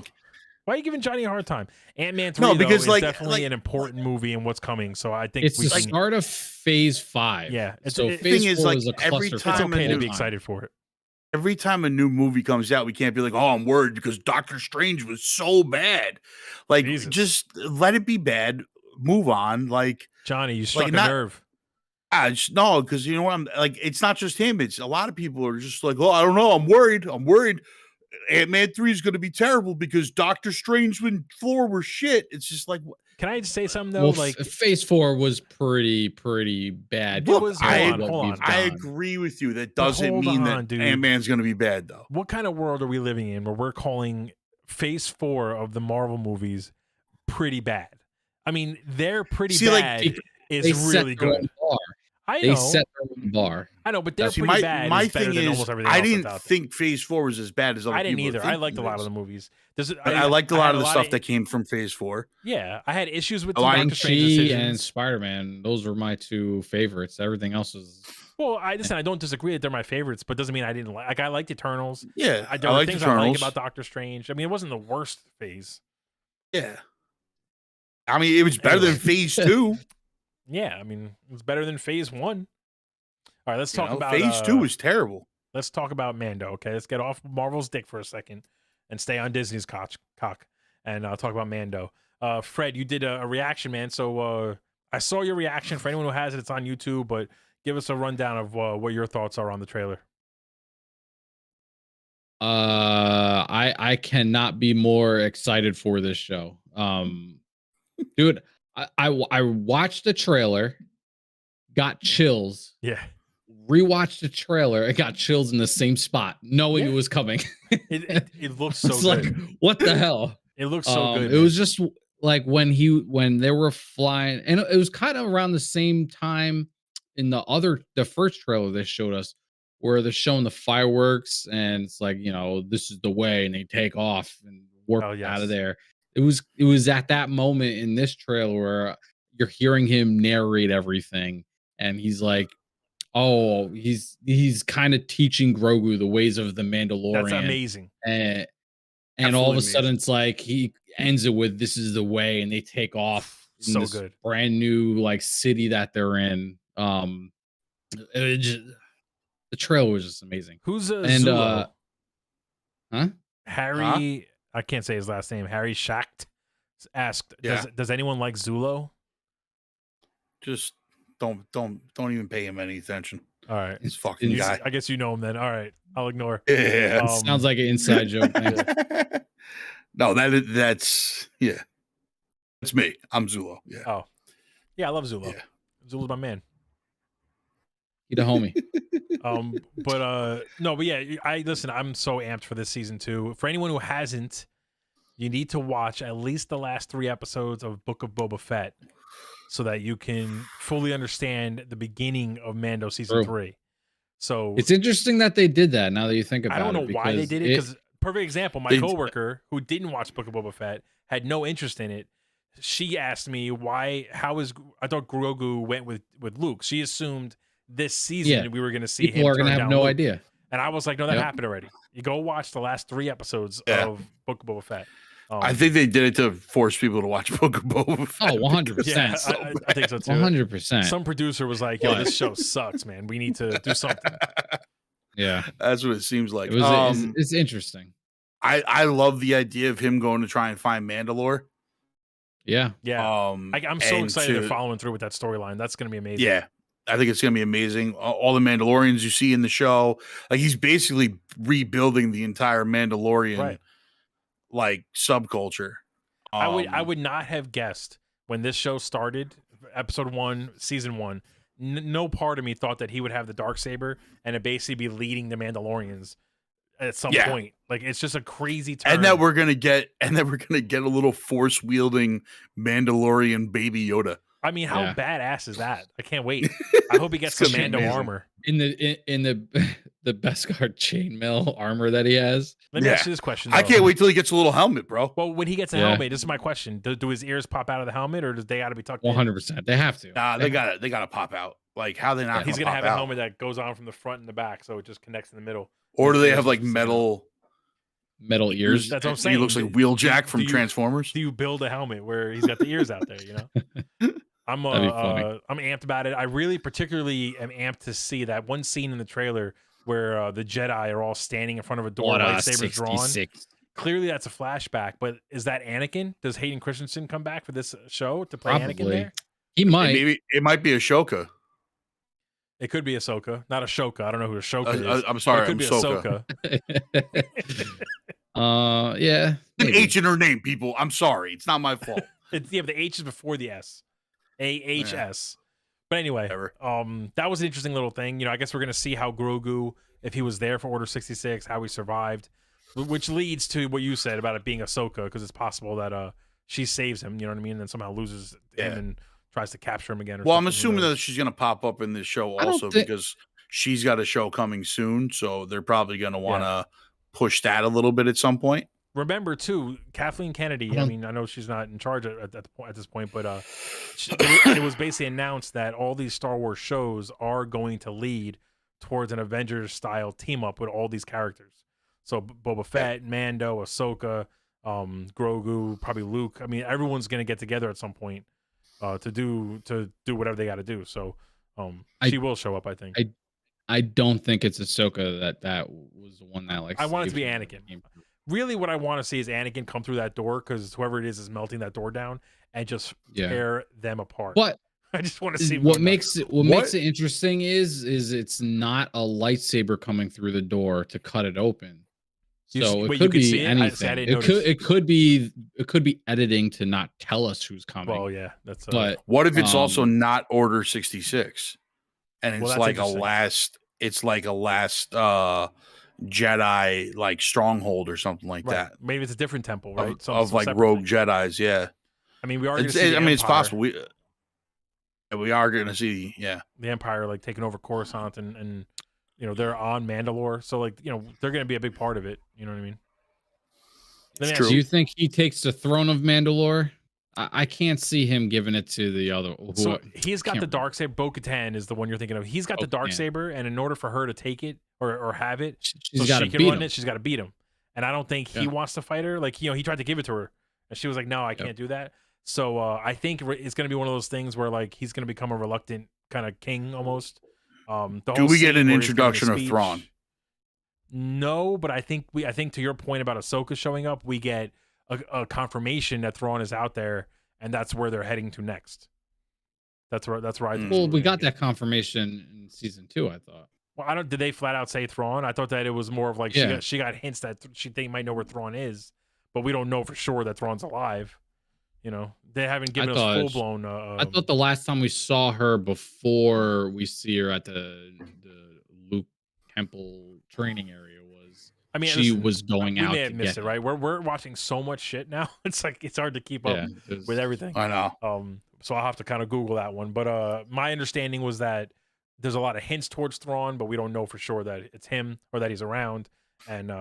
why are you giving Johnny a hard time? Ant-Man 3, is definitely an important movie and what's coming. So I think it's the start of Phase 5. Yeah. Phase 4 is a every time it's okay to be excited for it. Every time a new movie comes out, we can't be like, oh, I'm worried because Doctor Strange was so bad. Like, just let it be bad. Move on. Like, Johnny, you struck a nerve. No, because you know what? I'm like, it's not just him. It's a lot of people are just like, oh, I don't know. I'm worried. Ant-Man 3 is going to be terrible because Doctor Strange and Thor were shit. It's just like, can I just say something though? Well, Phase 4 was pretty bad. Look, I agree with you. That doesn't mean that Ant-Man's going to be bad, though. What kind of world are we living in where we're calling Phase 4 of the Marvel movies pretty bad? I mean, they're pretty bad. Like, is really good. I know. They set their own bar. I know, but they're pretty bad. My thing is, I didn't think Phase 4 was as bad as other people. I didn't either. I liked a lot of the movies. I liked a lot of the stuff that came from Phase 4. Yeah, I had issues with Shang-Chi and Spider-Man. Those were my two favorites. Everything else was Well, I don't disagree that they're my favorites, but doesn't mean I didn't like. I liked Eternals. Yeah, there were things I like about Doctor Strange. I mean, it wasn't the worst phase. Yeah, I mean, it was better than Phase 2. Yeah, I mean, it was better than Phase 1. All right, let's talk about Phase 2 was terrible. Let's talk about Mando. Okay, let's get off Marvel's dick for a second and stay on Disney's cock, and talk about Mando. Fred, you did a reaction, man. So I saw your reaction. For anyone who has it, it's on YouTube. But give us a rundown of what your thoughts are on the trailer. I cannot be more excited for this show. Dude, I watched the trailer, got chills. Yeah. Rewatched the trailer, I got chills in the same spot, knowing it was coming. It looks so good. Like, what the hell? It looks so good. It was just like when they were flying, and it was kind of around the same time in the first trailer they showed us, where they're showing the fireworks, and it's like, this is the way, and they take off and warp out of there. It was at that moment in this trailer where you're hearing him narrate everything, and he's like, oh, he's kind of teaching Grogu the ways of the Mandalorian. That's amazing. And all of a sudden, it's like he ends it with, "This is the way," and they take off. So good. Brand new city that they're in. The trailer was just amazing. Who's Zulo? Huh? Harry. I can't say his last name. Harry Schacht asked, "Does anyone like Zulo?" Just don't even pay him any attention. All right, he's fucking guy. I guess you know him then. All right, I'll ignore. Yeah, sounds like an inside joke. No, that's it's me. I'm Zulo. Yeah. Oh, yeah, I love Zulo. Yeah. Zulo's my man. He's a homie. But yeah, I'm so amped for this season 2. For anyone who hasn't, you need to watch at least the last 3 episodes of Book of Boba Fett, so that you can fully understand the beginning of Mando season 3. So it's interesting that they did that. Now that you think about it, I don't know why they did it. Because perfect example, my coworker who didn't watch Book of Boba Fett had no interest in it. She asked me I thought Grogu went with Luke. She assumed this season we were going to see people are going to have no idea. And I was like, no, that happened already. You go watch the last 3 episodes of Book of Boba Fett. I think they did it to force people to watch Book of Boba Fett. Oh, 100%. Yeah, I think so too. 100%. Some producer was like, yo, this show sucks, man. We need to do something. Yeah. That's what it seems like. It's interesting. I love the idea of him going to try and find Mandalore. Yeah. Yeah. I'm so excited they're following through with that storyline. That's going to be amazing. Yeah. I think it's going to be amazing. All the Mandalorians you see in the show, he's basically rebuilding the entire Mandalorian subculture. I would not have guessed when this show started, episode 1, season 1. No part of me thought that he would have the Darksaber and it basically be leading the Mandalorians at some point. It's just a crazy turn. And that we're gonna get a little force wielding Mandalorian baby Yoda. I mean, how badass is that? I can't wait. I hope he gets some Mando armor in the Beskar chainmail armor that he has. Let me ask you this question, though. I can't wait till he gets a little helmet, bro. Well, when he gets a helmet, this is my question: do his ears pop out of the helmet, or do they got to be tucked 100%. They have to. Nah, they gotta pop out. How they not? He's gonna have a helmet that goes on from the front and the back, so it just connects in the middle. Or do they have metal ears? That's what I'm saying. He looks like Wheeljack from Transformers. Do you build a helmet where he's got the ears out there? I'm amped about it. I really particularly am amped to see that one scene in the trailer where the Jedi are all standing in front of a door, lightsabers drawn. Clearly, that's a flashback. But is that Anakin? Does Hayden Christensen come back for this show to play Anakin there? He might. Maybe it might be Ahsoka. It could be Ahsoka, not Ashoka. I don't know who Ashoka is. I'm sorry, it could be Ahsoka. Yeah. An H in her name, people. I'm sorry. It's not my fault. But the H is before the S. AHS. But anyway, that was an interesting little thing. I guess we're going to see how Grogu, if he was there for Order 66, how he survived, which leads to what you said about it being Ahsoka, because it's possible that she saves him, you know what I mean, and then somehow loses him and tries to capture him again. I'm assuming that she's going to pop up in this show also because she's got a show coming soon, so they're probably going to want to push that a little bit at some point. Remember, too, Kathleen Kennedy, I mean, I know she's not in charge at this point, but it was basically announced that all these Star Wars shows are going to lead towards an Avengers style team up with all these characters. So Boba Fett, Mando, Ahsoka, Grogu, probably Luke. I mean, everyone's going to get together at some point to do whatever they got to do. So she will show up, I think. I don't think it's Ahsoka that was the one that like. I want it to be Anakin. Really, what I want to see is Anakin come through that door, because whoever it is melting that door down and just tear them apart. But I just want to see what makes it interesting is it's not a lightsaber coming through the door to cut it open. So it could be anything. It could be editing to not tell us who's coming. Oh yeah, that's. But what if it's also not Order 66, and it's like a last Jedi like stronghold or something like that? Maybe it's a different temple, right? Of like rogue Jedis, yeah. I mean, we are. I mean, it's possible. We are going to see, the Empire like taking over Coruscant, and they're on Mandalore, so like they're going to be a big part of it. You know what I mean? It's true. Do you think he takes the throne of Mandalore? I can't see him giving it to the other. So he's got the Darksaber. Bo-Katan is the one you're thinking of. He's got the Darksaber, and in order for her to take it or have it, she's got to beat him. She's got to beat him. And I don't think he wants to fight her. Like he tried to give it to her, and she was like, "No, I can't do that." So I think it's going to be one of those things where like he's going to become a reluctant kind of king almost. Do we get an introduction of Thrawn? No, but I think to your point about Ahsoka showing up, we get a confirmation that Thrawn is out there, and that's where they're heading to next. That's where I think. Well, we got that confirmation in season 2, I thought. Well, did they flat out say Thrawn? I thought that it was more of like she got hints that they might know where Thrawn is, but we don't know for sure that Thrawn's alive. They haven't given us full blown. I thought the last time we saw her before we see her at the Luke Temple training area was. I mean, she was going out. We may have missed it, right? We're watching so much shit now. It's like it's hard to keep up with everything. I know. So I'll have to kind of Google that one. But my understanding was that there's a lot of hints towards Thrawn, but we don't know for sure that it's him or that he's around. And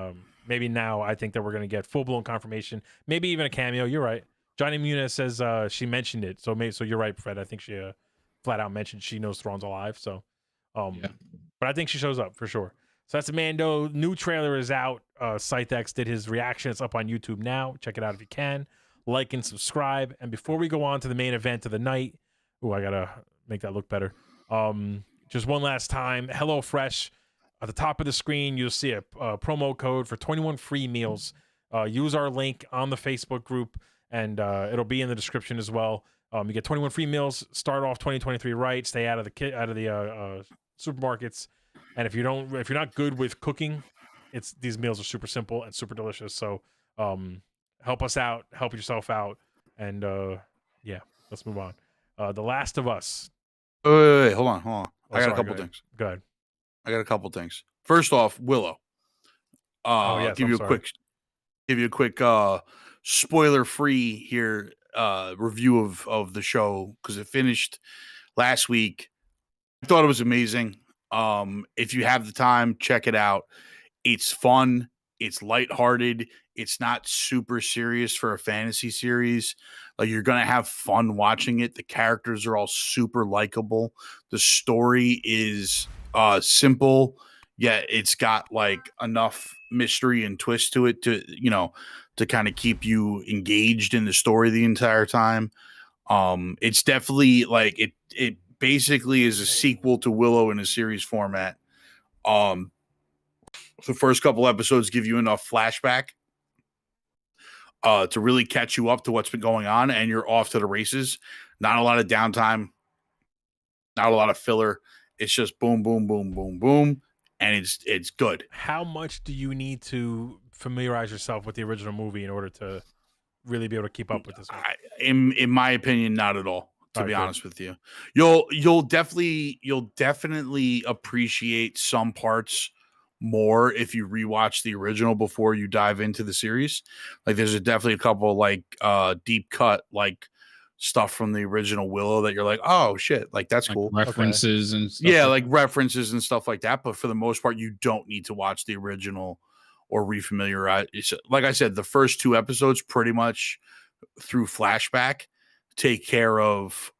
maybe now I think that we're going to get full blown confirmation, maybe even a cameo. You're right. Johnny Muniz says she mentioned it, so you're right, Fred. I think she flat out mentioned she knows Thrawn's alive. So, but I think she shows up for sure. So that's Mando. New trailer is out. ScytheX did his reaction. It's up on YouTube now. Check it out if you can. Like and subscribe. And before we go on to the main event of the night, I gotta make that look better. Just one last time, HelloFresh. At the top of the screen, you'll see a promo code for 21 free meals. Use our link on the Facebook group, and it'll be in the description as well. You get 21 free meals. Start off 2023 right. Stay out of the supermarkets. And if you're not good with cooking, these meals are super simple and super delicious. So help us out, help yourself out, and let's move on. The Last of Us. Wait, hold on. I got a couple things. Go ahead. I got a couple things. First off, Willow. Give you a quick spoiler-free here review of the show because it finished last week. I thought it was amazing. If you have the time, check it out. It's fun. It's lighthearted. It's not super serious for a fantasy series. Like you're going to have fun watching it. The characters are all super likable. The story is simple, yet it's got like enough mystery and twist to it to kind of keep you engaged in the story the entire time. It's definitely like it basically is a sequel to Willow in a series format. The first couple episodes give you enough flashback to really catch you up to what's been going on, and you're off to the races. Not a lot of downtime, not a lot of filler. It's just boom, boom, boom, boom, boom, and it's good. How much do you need to familiarize yourself with the original movie in order to really be able to keep up with this one? In my opinion, not at all. To be honest with you, you'll definitely appreciate some parts more if you rewatch the original before you dive into the series. Like there's definitely a couple like deep cut like stuff from the original Willow that you're like, oh shit, like that's cool. References and stuff like references and stuff like that. But for the most part, you don't need to watch the original or refamiliarize. Like I said, the first 2 episodes pretty much through flashback take care of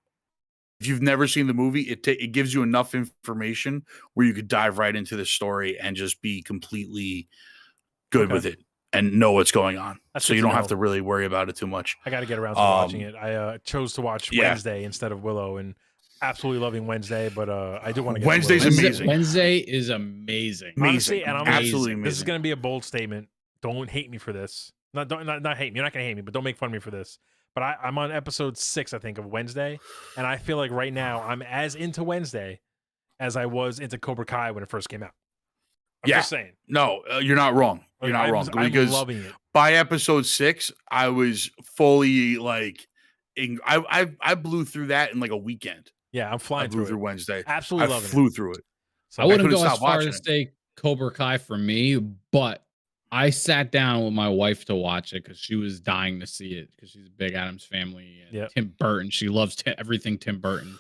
if you've never seen the movie, it gives you enough information where you could dive right into the story and just be completely good with it and know what's going on. So you don't have to really worry about it too much. I got to get around to watching it. I chose to watch Wednesday instead of Willow, and absolutely loving Wednesday, but I do want to get Wednesday's amazing. Wednesday is amazing. Honestly, and I'm absolutely amazing. This is going to be a bold statement. Don't hate me for this. Not hate me. You're not going to hate me, but don't make fun of me for this. But I'm on episode 6, I think, of Wednesday, and I feel like right now I'm as into Wednesday as I was into Cobra Kai when it first came out. I'm just saying. No, you're not wrong. You're not wrong. Because loving it. By episode 6, I was fully like, I blew through that in like a weekend. Yeah, I'm flying through Wednesday. Absolutely loving it. I flew through it. So I wouldn't go as far as to say Cobra Kai for me, but I sat down with my wife to watch it because she was dying to see it because she's a big Addams Family and Tim Burton. She loves everything Tim Burton.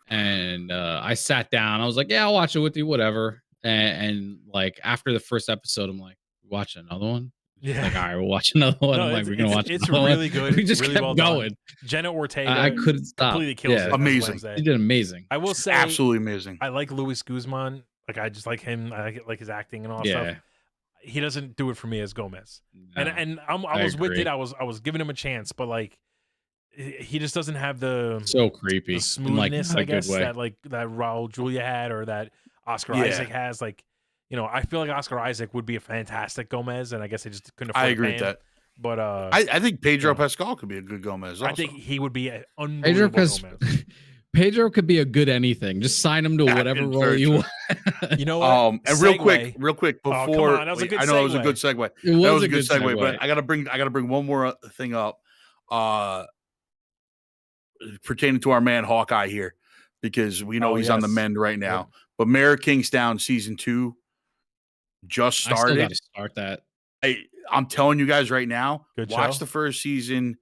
And I sat down. I was like, yeah, I'll watch it with you, whatever. And like after the first episode, I'm like, watch another one. Yeah. Like, all right, we'll watch another one. I'm like, we're gonna watch. It's really good. We just really kept well going. Jenna Ortega. I couldn't stop. Completely kills it. Amazing. He did amazing. I will say, absolutely amazing. I like Luis Guzman. Like I just like him. I like his acting and all that stuff. He doesn't do it for me as Gomez. No, and I was with it. I was giving him a chance, but like he just doesn't have the creepy, the smoothness, I guess, that Raul Julia had or that Oscar Isaac has. Like, you know, I feel like Oscar Isaac would be a fantastic Gomez, and I guess they just couldn't afford. I agree with that. But I think Pedro Pascal could be a good Gomez. Also. I think he would be an unbelievable Gomez. Pedro could be a good anything. Just sign him to whatever role you want. You know what? And real quick, before I know it was a good segue. That was a good segue, but I gotta bring one more thing up, pertaining to our man Hawkeye here, because we know he's on the mend right now. Yep. But Mayor of Kingstown season 2 just started. I still gotta start that. I'm telling you guys right now, watch the first season,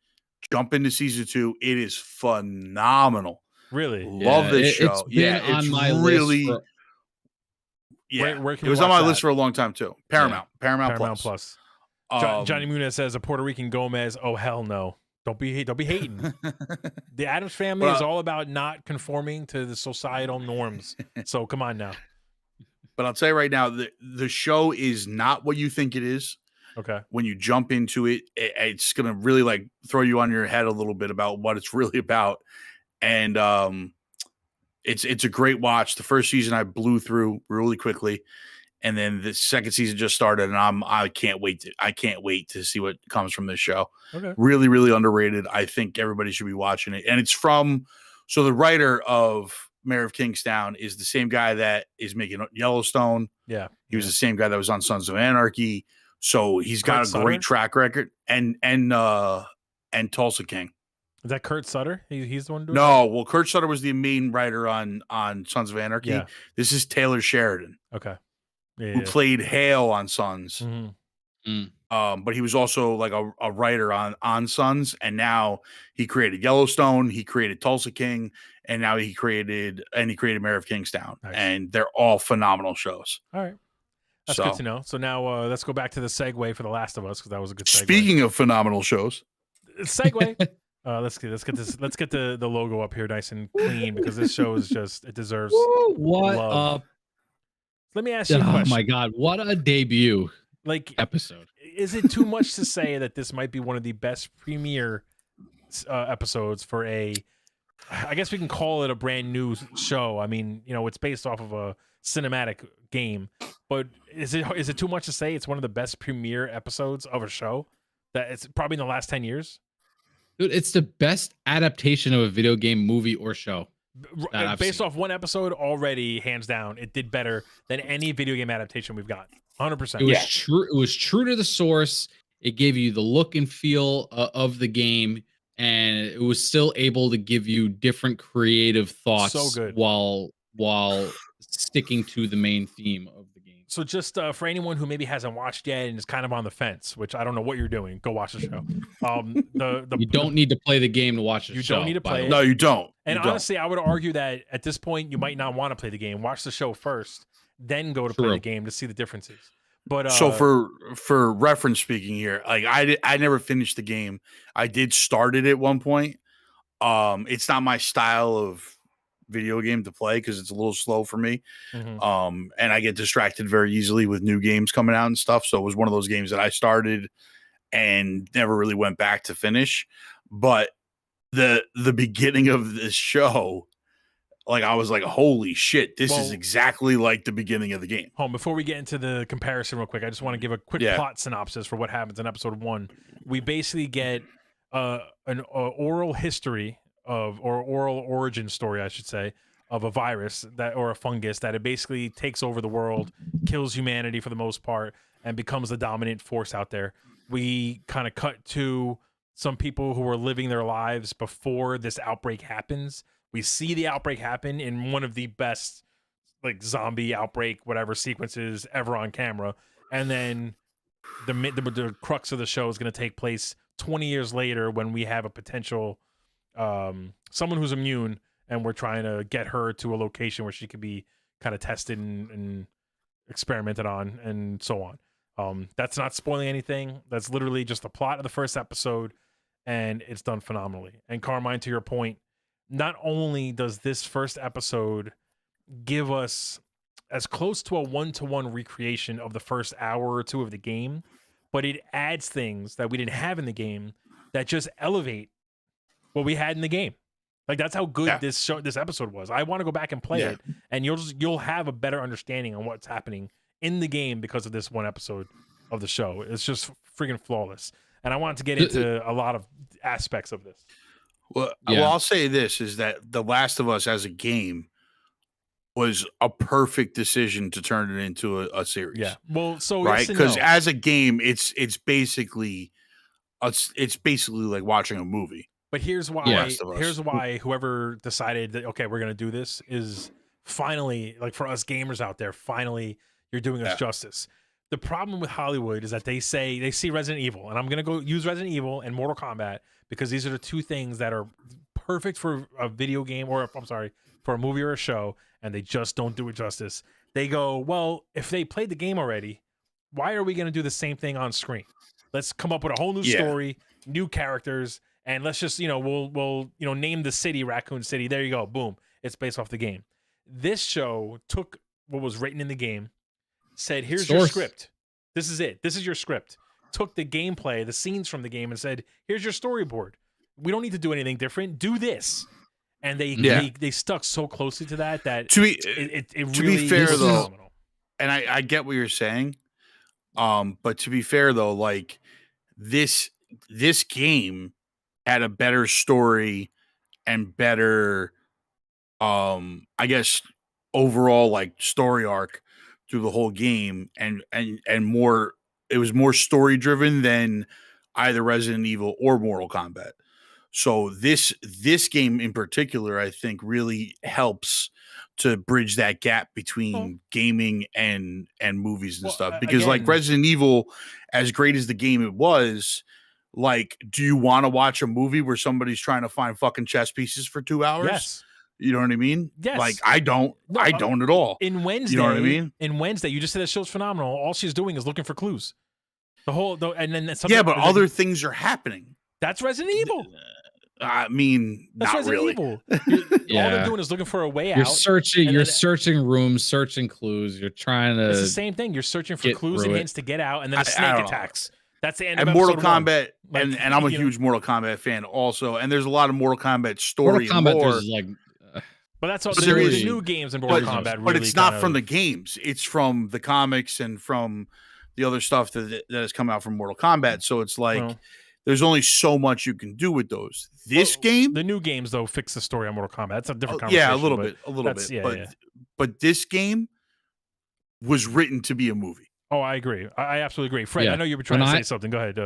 jump into season 2. It is phenomenal. Really? Love this show. It's on my really list where it was on my list for a long time too. Paramount Plus. Johnny Muniz says a Puerto Rican Gomez. Oh hell no. Don't be hating. The Addams Family is all about not conforming to the societal norms. So come on now. But I'll tell you right now, the show is not what you think it is. Okay. When you jump into it, it's gonna really like throw you on your head a little bit about what it's really about. And it's a great watch. The first season I blew through really quickly, and then the second season just started, and I can't wait to see what comes from this show. Okay. Really, really underrated. I think everybody should be watching it. And it's so the writer of Mayor of Kingstown is the same guy that is making Yellowstone. Yeah. He was the same guy that was on Sons of Anarchy. So he's got a great track record. And Tulsa King. Is that Kurt Sutter? He's the one doing well, Kurt Sutter was the main writer on Sons of Anarchy. Yeah. This is Taylor Sheridan. Okay. Who played Hale on Sons. Mm-hmm. But he was also like a writer on Sons, and now he created Yellowstone, he created Tulsa King, and now he created Mayor of Kingstown. Nice. And they're all phenomenal shows. All right. That's good to know. So now let's go back to the segue for The Last of Us, because that was a good segue. Speaking of phenomenal shows. Segue. Let's get the logo up here nice and clean, because this show is it deserves love. Let me ask you a question. Oh my God, what a debut episode. Is it too much to say that this might be one of the best premiere episodes for I guess we can call it a brand new show. I mean, you know, it's based off of a cinematic game, but is it too much to say it's one of the best premiere episodes of a show that it's probably in the last 10 years? Dude, it's the best adaptation of a video game, movie, or show. Based off one episode already, hands down, it did better than any video game adaptation we've got. 100%. It was true. It was true to the source. It gave you the look and feel of the game, and it was still able to give you different creative thoughts. So good. While sticking to the main theme of the game. So just for anyone who maybe hasn't watched yet and is kind of on the fence, which I don't know what you're doing, go watch the show. You don't need to play the game to watch the show. You don't need to play it. No, you don't. And honestly, I would argue that at this point, you might not want to play the game. Watch the show first, then go to play the game to see the differences. But so for reference speaking here, like I never finished the game. I did start it at one point. It's not my style of video game to play because it's a little slow for me. Mm-hmm. And I get distracted very easily with new games coming out and stuff. So it was one of those games that I started and never really went back to finish. But the beginning of this show, like I was like, holy shit, this is exactly like the beginning of the game. Before we get into the comparison real quick, I just want to give a quick plot synopsis for what happens in episode 1. We basically get an oral history of, or oral origin story, I should say, of a virus or a fungus that it basically takes over the world, kills humanity for the most part, and becomes the dominant force out there. We kind of cut to some people who are living their lives before this outbreak happens. We see the outbreak happen in one of the best, like, zombie outbreak whatever sequences ever on camera, and then the crux of the show is going to take place 20 years later when we have a potential someone who's immune, and we're trying to get her to a location where she could be kind of tested and experimented on and so on. That's not spoiling anything. That's literally just the plot of the first episode, and it's done phenomenally. And Carmine, to your point, not only does this first episode give us as close to a 1-to-1 recreation of the first hour or two of the game, but it adds things that we didn't have in the game that just elevate what we had in the game. Like, that's how good this episode was. I want to go back and play it, and you'll have a better understanding on what's happening in the game because of this one episode of the show. It's just freaking flawless. And I wanted to get into a lot of aspects of this. Well, I'll say this is that The Last of Us as a game was a perfect decision to turn it into a series. Yeah. Well, so right, because as a game, it's basically like watching a movie. But here's why. Here's why whoever decided that, okay, we're gonna do this is finally, like, for us gamers out there, finally you're doing us justice. The problem with Hollywood is that they see Resident Evil, and I'm gonna go use Resident Evil and Mortal Kombat because these are the two things that are perfect for a video game, or for a movie or a show, and they just don't do it justice. They go, well, if they played the game already, why are we gonna do the same thing on screen? Let's come up with a whole new story, new characters, and let's just, we'll name the city Raccoon City. There you go, boom, it's based off the game. This show took what was written in the game, said, here's your script. This is it. This is your script. Took the gameplay, the scenes from the game, and said, here's your storyboard. We don't need to do anything different. Do this. And they stuck so closely to that it really be fair, is though, phenomenal. And I get what you're saying. But to be fair, though, like this game had a better story and better, I guess, overall, like, story arc through the whole game, and more, it was more story driven than either Resident Evil or Mortal Kombat. So this game in particular, I think, really helps to bridge that gap between gaming and movies and stuff. Because again, like Resident Evil, as great as the game it was, like, do you want to watch a movie where somebody's trying to find fucking chess pieces for 2 hours? Yes. You know what I mean? Yes. Like, I don't. No, I don't at all. In Wednesday, you know what I mean? In Wednesday, you just said that show's phenomenal. All she's doing is looking for clues. And then but other things are happening. That's Resident Evil. I mean, that's not really. Evil. All they're doing is looking for a way out. You're searching rooms, searching clues. You're trying to. It's the same thing. You're searching for clues and hints to get out, and then a snake attacks. That's the end of Mortal Kombat. Like, and I'm a huge Mortal Kombat fan also. And there's a lot of Mortal Kombat story and lore. But that's all. The new games in Mortal Kombat. Really, but it's not from the games. It's from the comics and from the other stuff that has come out from Mortal Kombat. So it's like. There's only so much you can do with those. This game, the new games though, fix the story on Mortal Kombat. That's a different conversation. Yeah, a little bit. But this game was written to be a movie. Oh, I agree. I absolutely agree. Fred, I know you were trying to say something. Go ahead.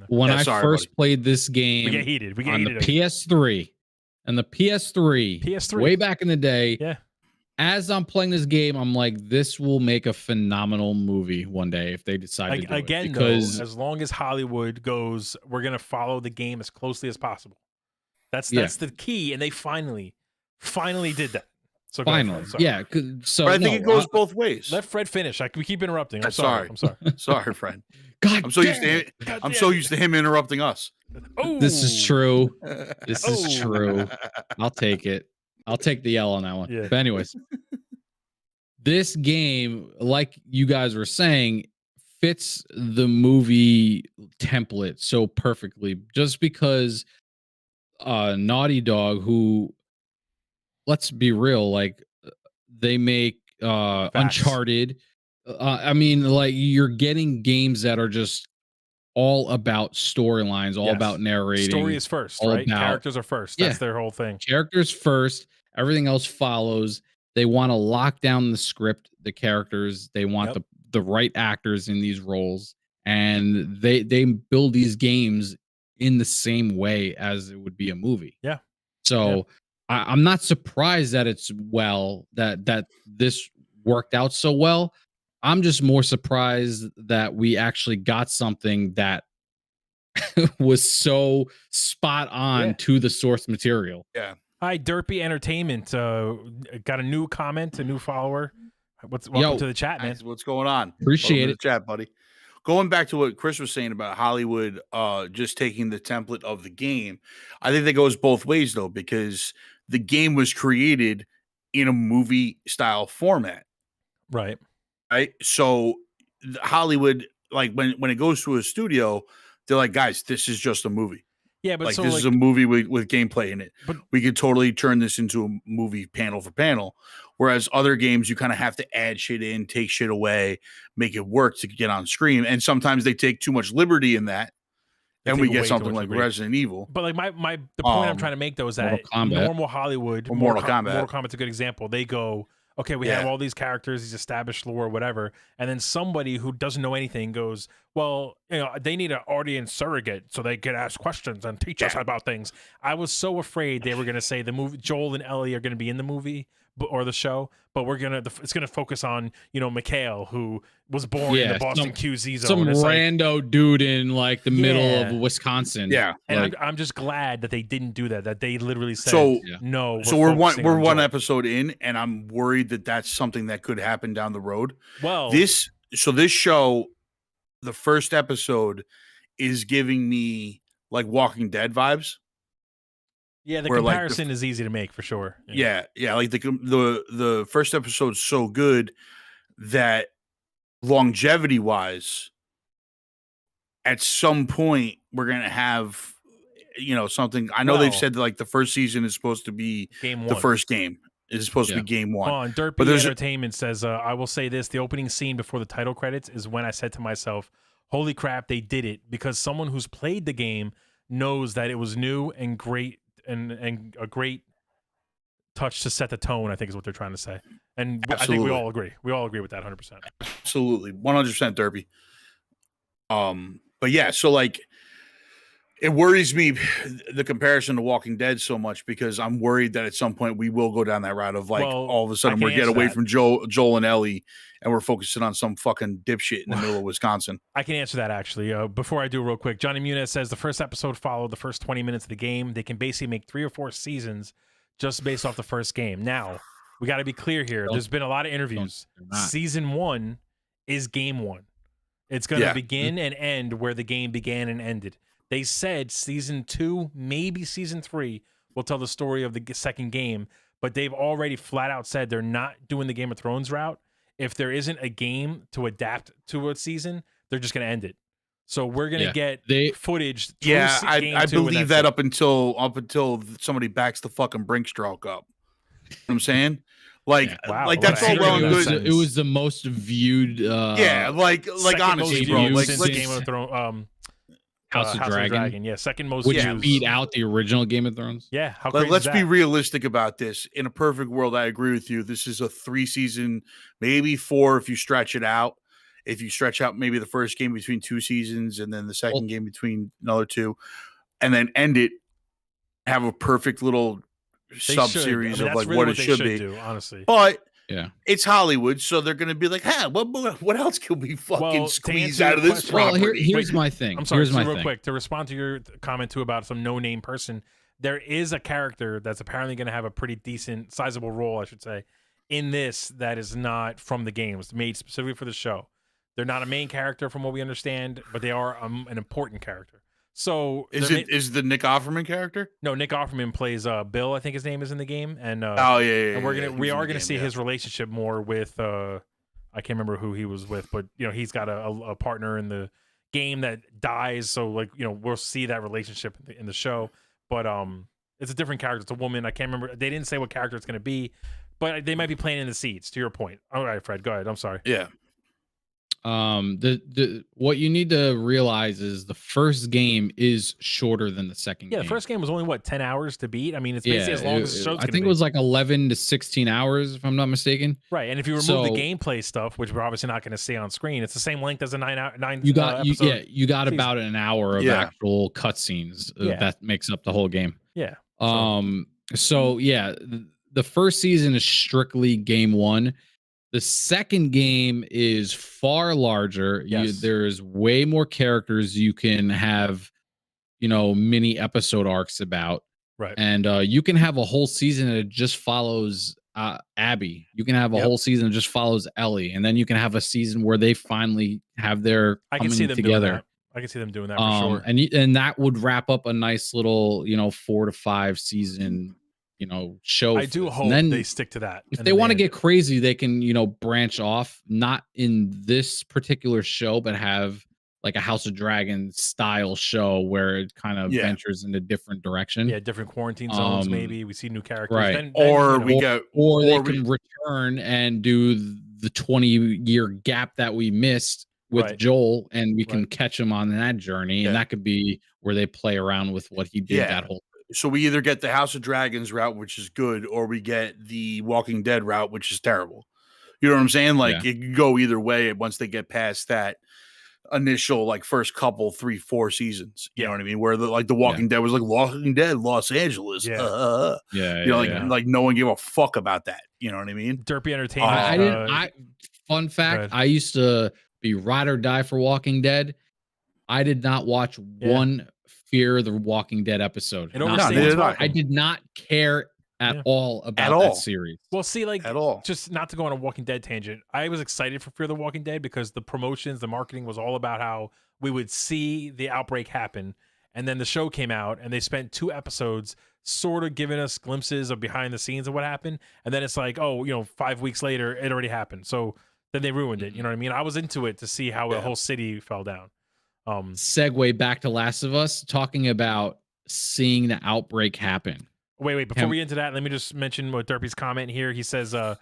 When I first played this game, we get heated. On the PS3, and the PS3, way back in the day. Yeah. As I'm playing this game, I'm like, this will make a phenomenal movie one day if they decide to do it. Because as long as Hollywood goes, we're going to follow the game as closely as possible. That's the key, and they finally did that. So finally, So but I think it goes both ways. Let Fred finish. We keep interrupting. I'm sorry. Sorry, Fred. God, I'm so used to him interrupting us. Oh, this is true. This is true. I'll take it. I'll take the L on that one. Yeah. But anyways, this game, like you guys were saying, fits the movie template so perfectly. Just because Naughty Dog, who, let's be real, like they make Uncharted. I mean, like you're getting games that are just all about storylines, all about narrating. Story is first, right? Characters are first. That's their whole thing. Characters first. Everything else follows. They want to lock down the script, the characters. They want the right actors in these roles, and they build these games in the same way as it would be a movie. Yeah. So I'm not surprised that it's that this worked out so well. I'm just more surprised that we actually got something that was so spot on to the source material. Yeah. Hi, Derpy Entertainment. Got a new comment, a new follower. Welcome to the chat, man. What's going on? Appreciate it. Chat, buddy. Going back to what Chris was saying about Hollywood just taking the template of the game, I think that goes both ways, though, because the game was created in a movie style format. Right. So Hollywood, like when it goes to a studio, they're like, guys, this is just a movie. Yeah, but like this is a movie with gameplay in it. But we could totally turn this into a movie panel for panel. Whereas other games, you kind of have to add shit in, take shit away, make it work to get on screen. And sometimes they take too much liberty in that. And we get something like Resident Evil. But like the point I'm trying to make though is that normal Hollywood, Mortal Kombat. Mortal Kombat's a good example. They go, okay, we have all these characters, these established lore, whatever, and then somebody who doesn't know anything goes, well, they need an audience surrogate so they can ask questions and teach us about things. I was so afraid they were going to say the movie Joel and Ellie are going to be in the movie or the show, but it's going to focus on Mikhail, who was born in the Boston QZ zone. Some rando dude in like the middle of Wisconsin. Yeah, and I'm just glad that they didn't do that. That they literally said no. So we're one episode in, and I'm worried that that's something that could happen down the road. Well, this show, the first episode, is giving me like Walking Dead vibes. Yeah, the comparison is easy to make for sure. Yeah, like the first episode's so good that longevity wise, at some point we're gonna have something. I know they've said that like the first season is supposed to be the first game. Is supposed to be game one. Derpy Entertainment says, I will say this: the opening scene before the title credits is when I said to myself, "Holy crap, they did it!" Because someone who's played the game knows that it was new and great. And a great touch to set the tone, I think, is what they're trying to say. And I think we all agree. We all agree with that 100%. Absolutely. 100% Derpy. But yeah, so like it worries me the comparison to Walking Dead so much because I'm worried that at some point we will go down that route of like all of a sudden we're getting away from Joel and Ellie and we're focusing on some fucking dipshit in the middle of Wisconsin. I can answer that actually. Before I do real quick, Johnny Muniz says the first episode followed the first 20 minutes of the game. They can basically make 3 or 4 seasons just based off the first game. Now, we got to be clear here. There's been a lot of interviews. Season 1 is game 1. It's going to begin and end where the game began and ended. They said season 2, maybe season 3, will tell the story of the second game, but they've already flat out said they're not doing the Game of Thrones route. If there isn't a game to adapt to a season, they're just going to end it. So we're going to get footage. Yeah, I believe that up until somebody backs the fucking Brinkstroke up. You know what I'm saying? Like, like that's all well and good. It was the most viewed. Like honestly, bro. Like Game of Thrones. House of Dragon. Yeah, second most. Which beat out the original Game of Thrones. Yeah, how crazy let's be realistic about this. In a perfect world, I agree with you. This is a 3-season, maybe 4 if you stretch it out. If you stretch out maybe the first game between 2 seasons and then the second game between another 2, and then end it, have a perfect little sub-series of like what it should be. Do, honestly, but it's Hollywood, so they're going to be like, what else can we fucking squeeze out of this property? Well, here's my thing. I'm sorry, real quick, to respond to your comment too about some no-name person, there is a character that's apparently going to have a pretty decent, sizable role, I should say, in this that is not from the games, made specifically for the show. They're not a main character from what we understand, but they are an important character. So is the Nick Offerman character? No, Nick Offerman plays Bill, I think his name is in the game, and and we are gonna see his relationship more with I can't remember who he was with, but he's got a partner in the game that dies, so like we'll see that relationship in the show, but it's a different character. It's a woman. I can't remember. They didn't say what character it's gonna be, but they might be planting the seeds. To your point. All right, Fred, go ahead. I'm sorry. Yeah. What you need to realize is the first game is shorter than the second game. The first game was only 10 hours to beat. I mean, it's basically as long as the show's I think it was like 11 to 16 hours, if I'm not mistaken. Right, and if you remove the gameplay stuff, which we're obviously not going to see on screen, it's the same length as a nine. You got about an hour of actual cutscenes that makes up the whole game. Yeah. So the first season is strictly game one. The second game is far larger. Yes. There's way more characters you can have, mini episode arcs about. Right. And you can have a whole season that just follows Abby. You can have a whole season that just follows Ellie. And then you can have a season where they finally have their I can see them together. Doing that. I can see them doing that for sure. And that would wrap up a nice little, 4 to 5 season show. I do hope they stick to that. If they want to get crazy, they can, branch off, not in this particular show, but have like a House of Dragons style show where it kind of ventures in a different direction. Yeah, different quarantine zones, maybe. We see new characters. Right. Then, they can return and do the 20-year gap that we missed with Joel, and we can catch him on that journey. And that could be where they play around with what he did that whole. So we either get the House of Dragons route, which is good, or we get the Walking Dead route, which is terrible. You know what I'm saying? Like it can go either way once they get past that initial first couple 3-4 seasons. You know what I mean? Where the Walking Dead was like Walking Dead Los Angeles. Like no one gave a fuck about that. You know what I mean? Derpy Entertainment. Fun fact: I used to be ride or die for Walking Dead. I did not watch one Fear the Walking Dead episode. I did not care at all about that series. Well, see, at all. Just not to go on a Walking Dead tangent, I was excited for Fear the Walking Dead because the promotions, the marketing was all about how we would see the outbreak happen. And then the show came out and they spent 2 episodes sort of giving us glimpses of behind the scenes of what happened. And then it's like, 5 weeks later, it already happened. So then they ruined it. You know what I mean? I was into it to see how the whole city fell down. Segue back to Last of Us, talking about seeing the outbreak happen. Wait, before we get into that, let me just mention what Derpy's comment here. He says, and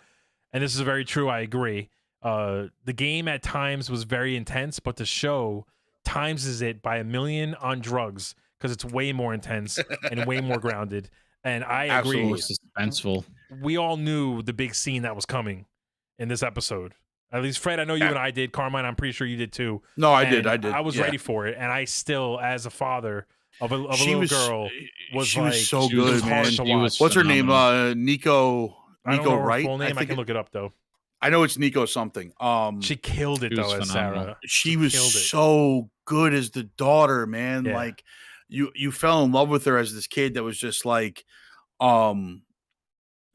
this is very true, I agree. The game at times was very intense, but the show times it by 1,000,000 on drugs because it's way more intense and way more grounded. And I agree. Suspenseful. We all knew the big scene that was coming in this episode. At least, Fred, I know you and I did. Carmine, I'm pretty sure you did too. No, I did. I was ready for it, and I still, as a father of a little girl, she was so good, man. What's her name? Nico. Nico Wright. Full name. I can look it up though. I know it's Nico something. She killed it though as Sarah. She was so good as the daughter, man. Yeah. Like you fell in love with her as this kid that was just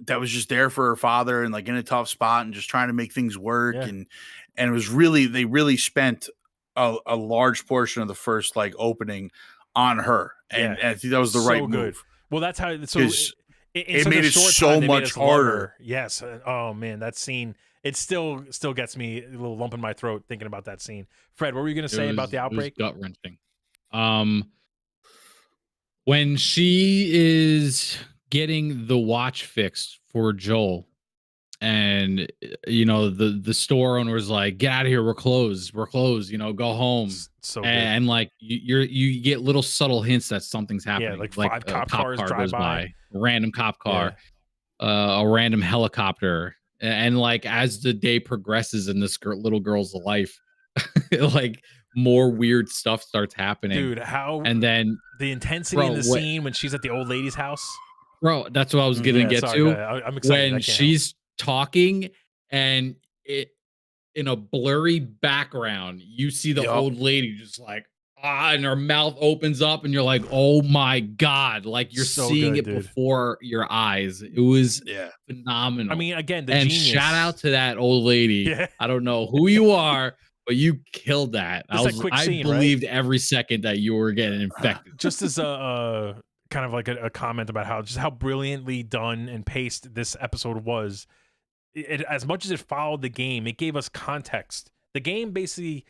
that was just there for her father and in a tough spot and just trying to make things work. And it was they really spent a large portion of the first opening on her. And I think that was the right move. Well, that's how, so it made it so much harder. Yes. Oh man, that scene, it still gets me a little lump in my throat thinking about that scene. Fred, what were you going to say about the outbreak? It was gut-wrenching. When she is getting the watch fixed for Joel, and the store owner was like, "Get out of here, we're closed, go home." So and you get little subtle hints that something's happening. Yeah, 5 cop cars drive by, a random cop car, a random helicopter, and as the day progresses in this little girl's life, more weird stuff starts happening. Dude, and then the intensity in the scene when she's at the old lady's house. Bro, that's what I was gonna get to. I'm excited. When she's talking and in a blurry background, you see the old lady just and her mouth opens up and you're like, oh my God, you're so seeing good, it before your eyes. It was phenomenal. I mean, again, and genius. Shout out to that old lady. I don't know who you are, but you killed that. I believed every second that you were getting infected. Just as a kind of like a comment about how brilliantly done and paced this episode was. As much as it followed the game, it gave us context. The game basically,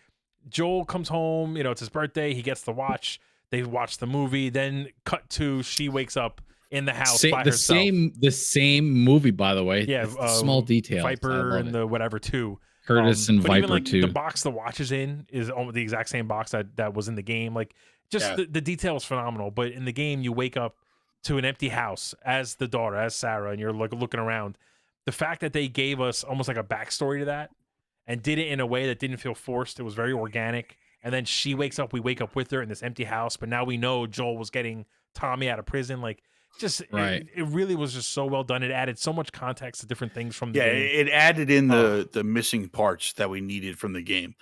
Joel comes home, it's his birthday, he gets the watch, they watch the movie, then cut to she wakes up in the house by herself. The same movie, by the way. Yeah, small details. Viper and the whatever too. Curtis and Viper even, too. The box the watch is in is the exact same box that was in the game. Like the detail is phenomenal. But in the game, you wake up to an empty house as the daughter, as Sarah, and you're like looking around. The fact that they gave us almost like a backstory to that and did it in a way that didn't feel forced. It was very organic. And then she wakes up, we wake up with her in this empty house, but now we know Joel was getting Tommy out of prison. Like, it really was just so well done. It added so much context to different things from the game. It added in the missing parts that we needed from the game,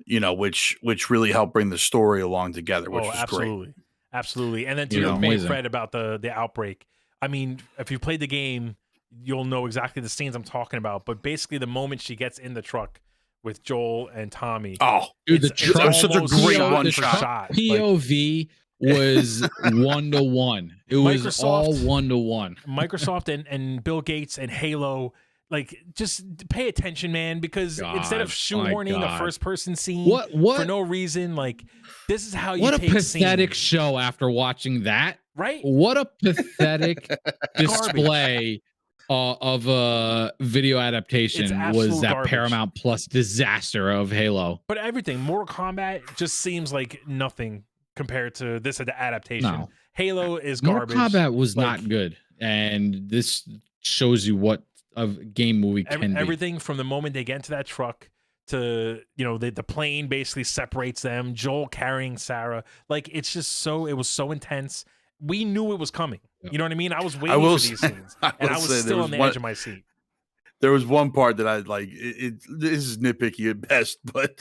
which really helped bring the story along together, which was great. Absolutely. And then to your point, Fred, about the outbreak. I mean, if you played the game, you'll know exactly the scenes I'm talking about. But basically, the moment she gets in the truck with Joel and Tommy. Oh, dude, the truck was such a great one shot. POV was 1-to-1. It was all 1-to-1. Microsoft and Bill Gates and Halo, like, just pay attention, man, because instead of shoehorning a first-person scene for no reason, like, this is how you take What a pathetic show after watching that. Right? What a pathetic display of a video adaptation was that garbage. Paramount Plus disaster of Halo. But everything, Mortal Kombat just seems like nothing compared to this adaptation. No. Halo is garbage. Mortal Kombat was not good, and this shows you what a game movie can be. Everything from the moment they get into that truck to the plane basically separates them. Joel carrying Sarah, like it was so intense. We knew it was coming. You know what I mean? I was waiting for these scenes, and I was still on the edge of my seat. There was one part that I like. This is nitpicky at best, but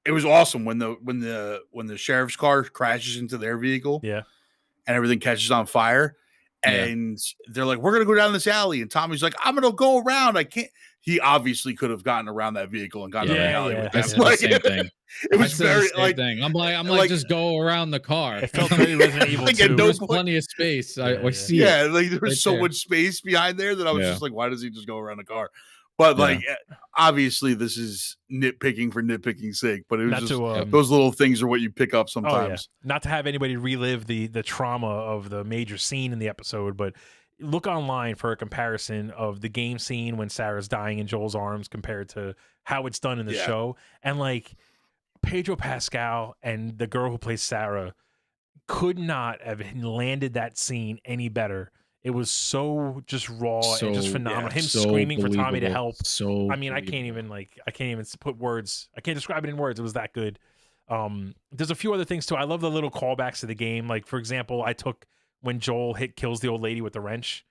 it was awesome when the sheriff's car crashes into their vehicle, and everything catches on fire, and they're like, "We're gonna go down this alley," and Tommy's like, "I'm gonna go around. I can't." He obviously could have gotten around that vehicle and gotten to the alley with them. That's the same thing. It was very like thing. I'm like, just go around the car. It felt very Resident Evil 2. There's plenty of space. I see it. Yeah, like there was so much space behiand there that I was just like, why does he just go around the car? But like, obviously, this is nitpicking for nitpicking's sake. But it was just those little things are what you pick up sometimes. Not to have anybody relive the trauma of the major scene in the episode, but look online for a comparison of the game scene when Sarah's dying in Joel's arms compared to how it's done in the show. And like Pedro Pascal and the girl who plays Sarah could not have landed that scene any better. It was so just raw and just phenomenal. Him screaming for Tommy to help. I mean, I can't even put words. I can't describe it in words. It was that good. There's a few other things too. I love the little callbacks to the game. Like, for example, I took when Joel kills the old lady with the wrench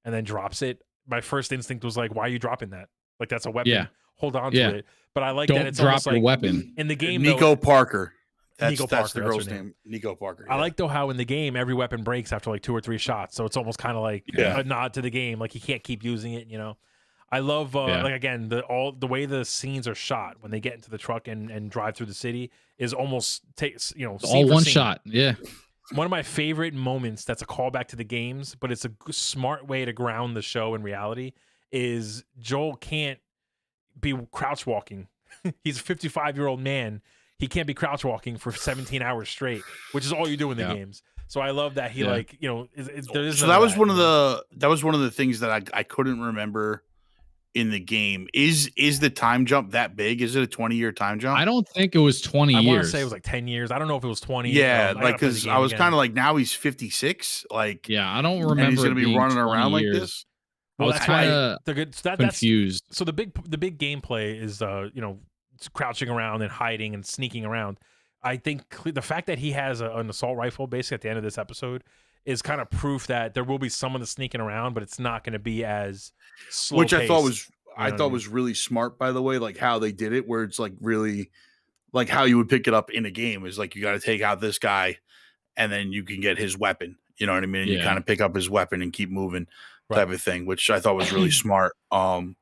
and then drops it. My first instinct was like, why are you dropping that? Like, that's a weapon. Yeah. Hold on to it. But I like that it's drop almost your like weapon. In the game, Nico Parker. That's the girl's name. Nico Parker. I like though how in the game every weapon breaks after like 2 or 3 shots, so it's almost kind of like a nod to the game. Like, he can't keep using it. I love like again the way the scenes are shot when they get into the truck and drive through the city is almost all one shot. Yeah. One of my favorite moments that's a callback to the games, but it's a smart way to ground the show in reality, is Joel can't be crouch walking. He's a 55-year-old man. He can't be crouch walking for 17 hours straight, which is all you do in the games. So I love that he So that was one of the things that I couldn't remember in the game. Is the time jump that big? Is it a 20-year time jump? I don't think it was 20 years. I want to say it was like 10 years. I don't know if it was 20. Yeah, because I was kind of like, now he's 56. Like, I don't remember. And he's going to be running around like this. Well, I was kind of confused. So the big gameplay is crouching around and hiding and sneaking around. I think the fact that he has an assault rifle basically at the end of this episode is kind of proof that there will be someone that's sneaking around, but it's not going to be as slow. Which I thought was really smart, by the way, like how they did it, where it's like really like how you would pick it up in a game is like, you got to take out this guy and then you can get his weapon, You know what I mean? And you kind of pick up his weapon and keep moving, type of thing, which I thought was really smart.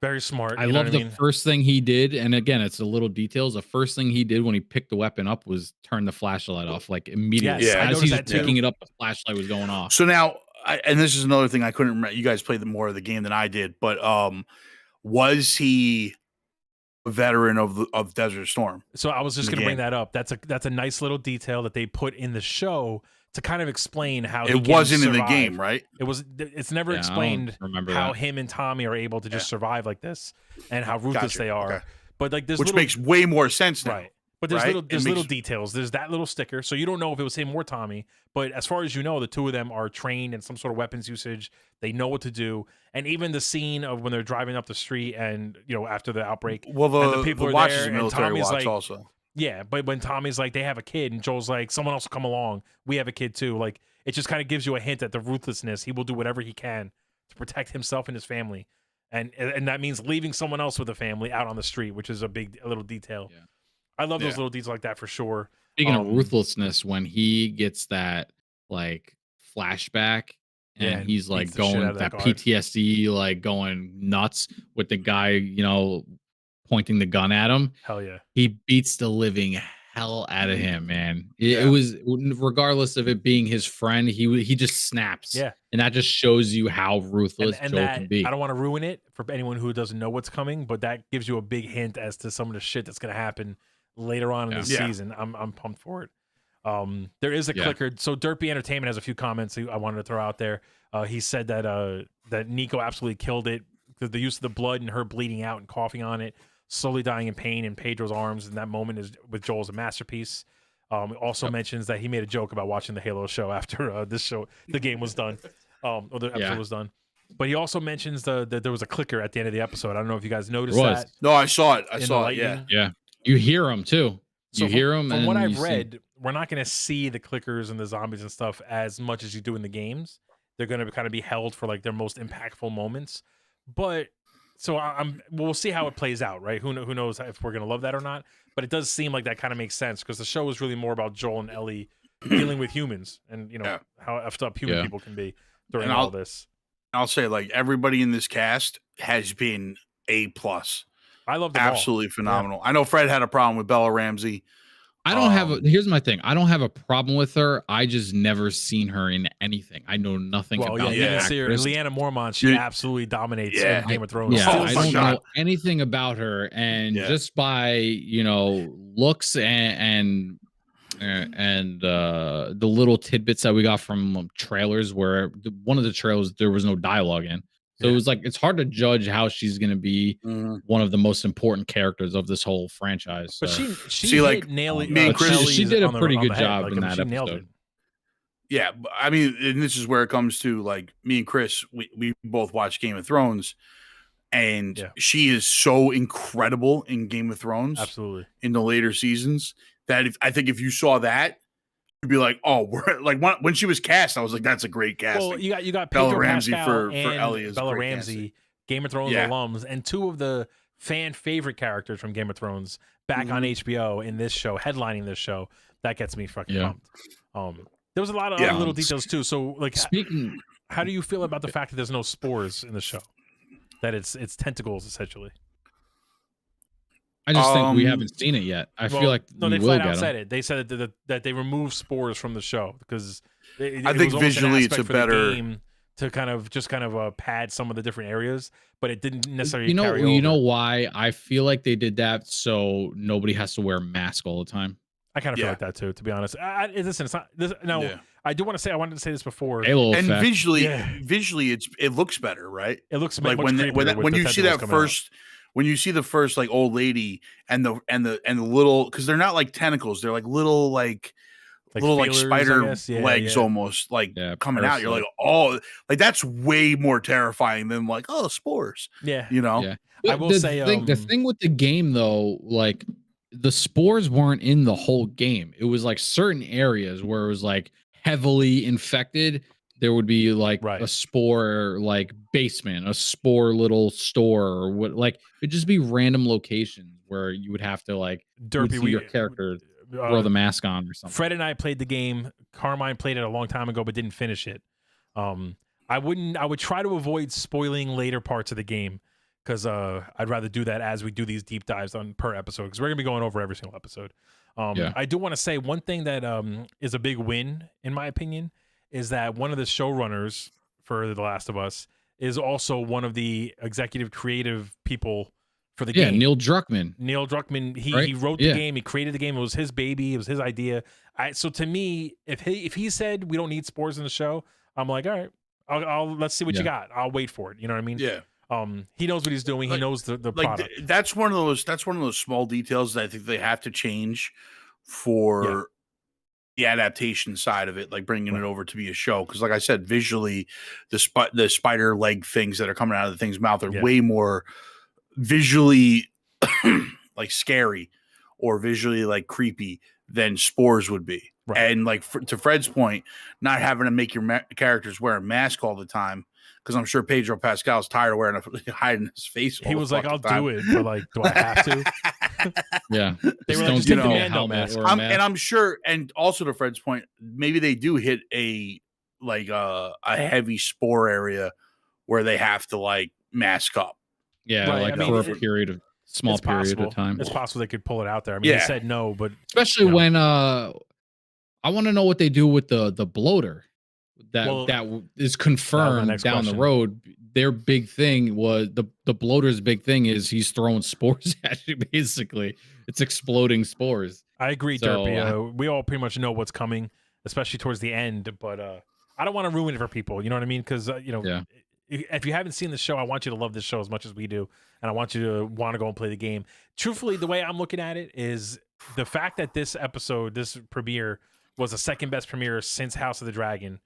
Very smart. I love the first thing he did, and again, it's the little details. The first thing he did when he picked the weapon up was turn the flashlight off, like immediately. Yes, as he's picking it up, the flashlight was going off. So now, and this is another thing I couldn't remember. You guys played more of the game than I did, but was he a veteran of Desert Storm? So I was just going to bring that up. That's a nice little detail that they put in the show to kind of explain how it wasn't in the game, right? It's never explained how him and Tommy are able to just survive like this and how ruthless they are. Okay. But like this, which makes way more sense now, right? But there's little details. There's that little sticker, so you don't know if it was him or Tommy. But as far as you know, the two of them are trained in some sort of weapons usage. They know what to do, and even the scene of when they're driving up the street and after the outbreak, well, the people are there, and Tommy's like, also. Yeah, but when Tommy's like, they have a kid, and Joel's like, someone else will come along. We have a kid too. Like, it just kind of gives you a hint at the ruthlessness. He will do whatever he can to protect himself and his family, and that means leaving someone else with a family out on the street, which is a little detail. Yeah. I love those little details like that for sure. Speaking of ruthlessness, when he gets that like flashback and he's like going that PTSD, like going nuts with the guy, pointing the gun at him. Hell yeah. He beats the living hell out of him, man. It was, regardless of it being his friend, he just snaps. Yeah. And that just shows you how ruthless Joel can be. I don't want to ruin it for anyone who doesn't know what's coming, but that gives you a big hint as to some of the shit that's going to happen later on in the season. I'm pumped for it. There is a clicker. So Derpy Entertainment has a few comments I wanted to throw out there. He said that Nico absolutely killed it. The use of the blood and her bleeding out and coughing on it, slowly dying in pain in Pedro's arms, and that moment is with Joel is a masterpiece. Also mentions that he made a joke about watching the Halo show after the game was done, or the episode was done. But he also mentions that there was a clicker at the end of the episode. I don't know if you guys noticed that. No, I saw it. I saw it. Yeah. You hear them too. You hear them. From what I've read, we're not going to see the clickers and the zombies and stuff as much as you do in the games. They're going to kind of be held for like their most impactful moments. But so we'll see how it plays out, right? Who knows if we're going to love that or not? But it does seem like that kind of makes sense because the show is really more about Joel and Ellie dealing with humans and how effed up human people can be during all this. I'll say like everybody in this cast has been A+. I love them absolutely phenomenal. I know Fred had a problem with Bella Ramsey. I don't have here's my thing. I don't have a problem with her. I just never seen her in anything. I know nothing about her. You didn't see her. Leanna Mormont, she absolutely dominates in Game of Thrones. Yeah, I don't know anything about her. And just by, looks and the little tidbits that we got from trailers where one of the trailers, there was no dialogue in. So it was like, it's hard to judge how she's going to be one of the most important characters of this whole franchise. So. But she like nailing me and Chris. She did a pretty good job in that episode. Yeah, I mean, and this is where it comes to like me and Chris. We both watched Game of Thrones, and she is so incredible in Game of Thrones. Absolutely, in the later seasons that I think if you saw that. Be like, we're like when she was cast, I was like, that's a great casting. Well, you got Bella Pedro Ramsey Pascal for Ellie is Bella Ramsey, Game of Thrones alums, and two of the fan favorite characters from Game of Thrones back on HBO in this show, headlining this show. That gets me fucking pumped. There was a lot of other little details too. So, like, how do you feel about the fact that there's no spores in the show? That it's tentacles essentially. I just think we haven't seen it yet. I feel like they flat out said it. They said that they removed spores from the show because I think visually it's a better game to kind of pad some of the different areas, but it didn't necessarily. You know why I feel like they did that so nobody has to wear a mask all the time. I kind of feel like that too, to be honest. Listen, it's not. I do want to say I wanted to say this before. And visually, it looks better, right? It looks like when you see that first. When you see the first like old lady and the little, because they're not like tentacles, they're like little like spider legs almost coming out. You're like, like that's way more terrifying than like spores. Yeah, I will say the thing with the game though, like the spores weren't in the whole game. It was like certain areas where it was like heavily infected. There would be like a spore like basement, a spore little store, or what, like it'd just be random locations where you would have to like Derpy, your character. throw the mask on or something. Fred and I played the game. Carmine played it a long time ago, but didn't finish it. I would try to avoid spoiling later parts of the game because I'd rather do that as we do these deep dives on per episode because we're gonna be going over every single episode. I do want to say one thing that is a big win in my opinion is that one of the showrunners for The Last of Us is also one of the executive creative people for the game. Neil Druckmann. He wrote the game. He created the game. It was his baby. It was his idea. So to me, if he said we don't need spores in the show, I'm like, all right, I'll let's see what you got. I'll wait for it. You know what I mean? Yeah. He knows what he's doing. He knows the product. That's one of those small details that I think they have to change for the adaptation side of it, like bringing it over to be a show. Because, like I said, visually, the spider leg things that are coming out of the thing's mouth are way more visually like scary or visually like creepy than spores would be. Right. And like to Fred's point, not having to make your characters wear a mask all the time. Because I'm sure Pedro Pascal's tired of hiding his face. He was like, "I'll do it," but like, do I have to? Yeah, they were like, "Just take the Mando mask." And I'm sure, and also to Fred's point, maybe they do hit a heavy spore area where they have to like mask up. Yeah, right. For a period of period of time. It's possible they could pull it out there. I mean, they said no, but especially when I want to know what they do with the bloater. That is confirmed down the road. Their big thing was the bloater's big thing is he's throwing spores at you. Basically, it's exploding spores. I agree, Derpy. We all pretty much know what's coming, especially towards the end. But I don't want to ruin it for people. You know what I mean? Because if you haven't seen the show, I want you to love this show as much as we do, and I want you to want to go and play the game. Truthfully, the way I'm looking at it is the fact that this premiere was the second best premiere since House of the Dragon.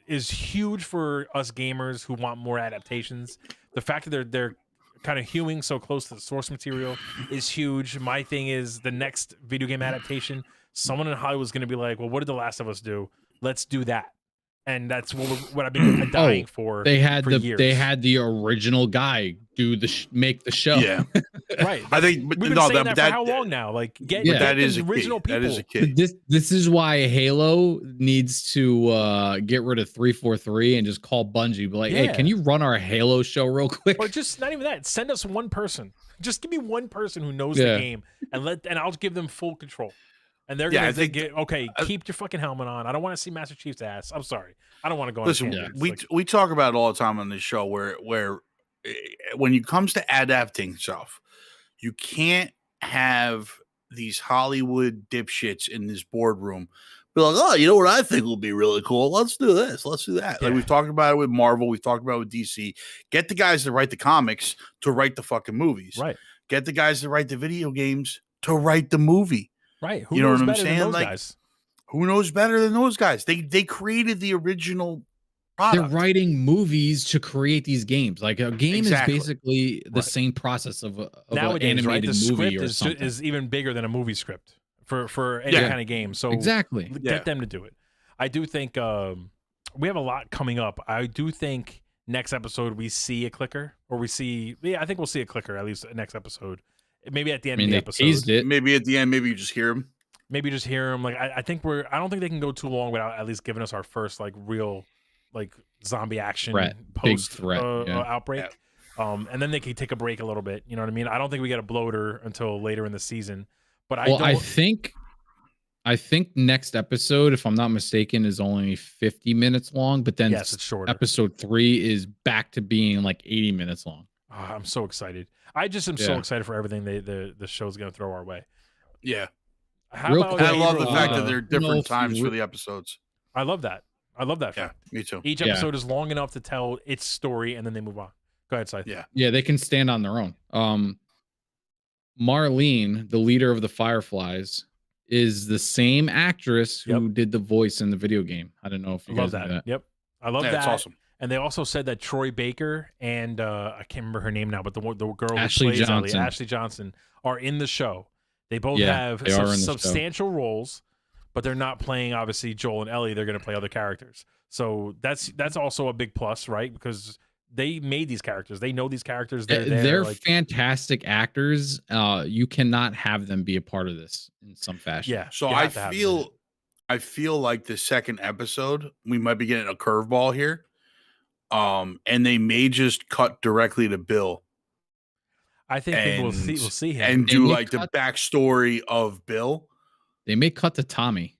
Is huge for us gamers who want more adaptations. The fact that they're kind of hewing so close to the source material is huge. My thing is the next video game adaptation, someone in Hollywood is going to be like, well, what did The Last of Us do? Let's do that. And that's what I've been dying for. They had years. They had the original guy do make the show. Yeah, right. I think we've been saying that for how long now? Like, get that is original people. That is a kid. This is why Halo needs to get rid of 343 and just call Bungie. Be like, hey, can you run our Halo show real quick? Or just not even that. Send us one person. Just give me one person who knows the game, and I'll give them full control. And they're gonna keep your fucking helmet on. I don't want to see Master Chief's ass. I'm sorry. I don't want to go on. Listen, we talk about it all the time on this show where when it comes to adapting stuff, you can't have these Hollywood dipshits in this boardroom be like, oh, you know what I think will be really cool? Let's do this. Let's do that. Yeah. Like we've talked about it with Marvel. We've talked about it with DC. Get the guys that write the comics to write the fucking movies. Right. Get the guys that write the video games to write the movie. Right. Who knows better than those guys? Who knows better than those guys? They created the original product. They're writing movies to create these games. Like a game is basically the same process of an animated movie or something. Is even bigger than a movie script for any kind of game. So get them to do it. I do think we have a lot coming up. I do think next episode we see a clicker, or I think we'll see a clicker at least next episode. Maybe at the end of the episode. Teased it. Maybe at the end, maybe you just hear him. Like I don't think they can go too long without at least giving us our first like real like zombie action post outbreak. Yeah. And then they can take a break a little bit. You know what I mean? I don't think we get a bloater until later in the season. But I think next episode, if I'm not mistaken, is only 50 minutes long. But then it's shorter. Episode 3 is back to being like 80 minutes long. Oh, I'm so excited. I just am so excited for everything the show's going to throw our way. Yeah. I love the fact that there are different times for the episoeds. I love that. Yeah, me too. Each episode is long enough to tell its story, and then they move on. Go ahead, Scythe. Yeah, they can stand on their own. Marlene, the leader of the Fireflies, is the same actress who did the voice in the video game. I don't know if you guys know that. Yep, I love that. That's awesome. And they also said that Troy Baker and I can't remember her name now, but the girl Ashley who plays Johnson. Ashley Johnson, are in the show. They both have substantial roles, but they're not playing obviously Joel and Ellie. They're going to play other characters. So that's also a big plus, right? Because they made these characters. They know these characters. They're fantastic actors. You cannot have them be a part of this in some fashion. Yeah. So I feel like the second episode we might be getting a curveball here. And they may just cut directly to Bill. I think people will see him and do like the backstory of Bill. They may cut to Tommy.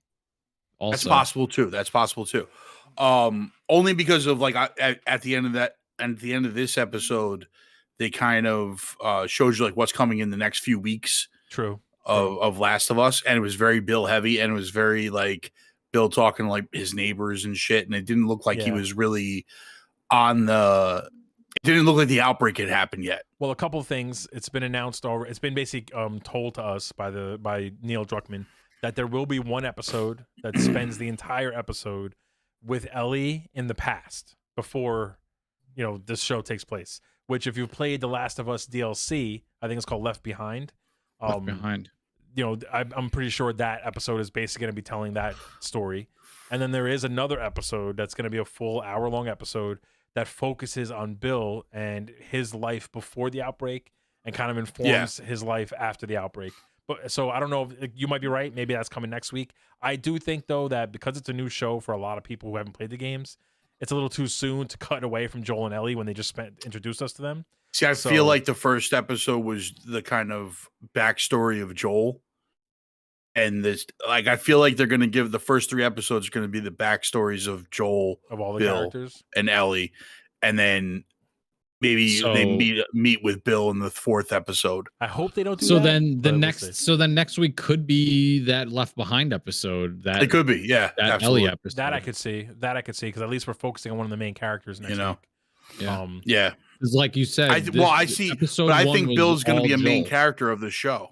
Also. That's possible too. Only because of like at the end of this episode, they kind of showed you like what's coming in the next few weeks. True. Of Last of Us, and it was very Bill heavy, and it was very like Bill talking to like his neighbors and shit, and it didn't look like he was really on the. It didn't look like the outbreak had happened yet. Well, a couple of things. It's been announced already. It's been basically told to us by Neil Druckmann that there will be one episode that spends the entire episode with Ellie in the past before, this show takes place. Which, if you've played the Last of Us DLC, I think it's called Left Behind. Left Behind. I'm pretty sure that episode is basically going to be telling that story. And then there is another episode that's going to be a full hour-long episode that focuses on Bill and his life before the outbreak and kind of informs his life after the outbreak. But so I don't know if you might be right. Maybe that's coming next week. I do think, though, that because it's a new show for a lot of people who haven't played the games, it's a little too soon to cut away from Joel and Ellie when they just introduced us to them. See, I feel like the first episode was the kind of backstory of Joel. And this, like, I feel like they're going to give the first 3 episodes are going to be the backstories of Joel, of all the Bill, characters, and Ellie, and then maybe they meet with Bill in the 4th episode. I hope they don't do so that. Then next week could be that Left Behind episode. That it could be, that Ellie episode. That I could see because at least we're focusing on one of the main characters next week. Yeah. Because like you said, I see. But I think Bill's going to be a main character of the show.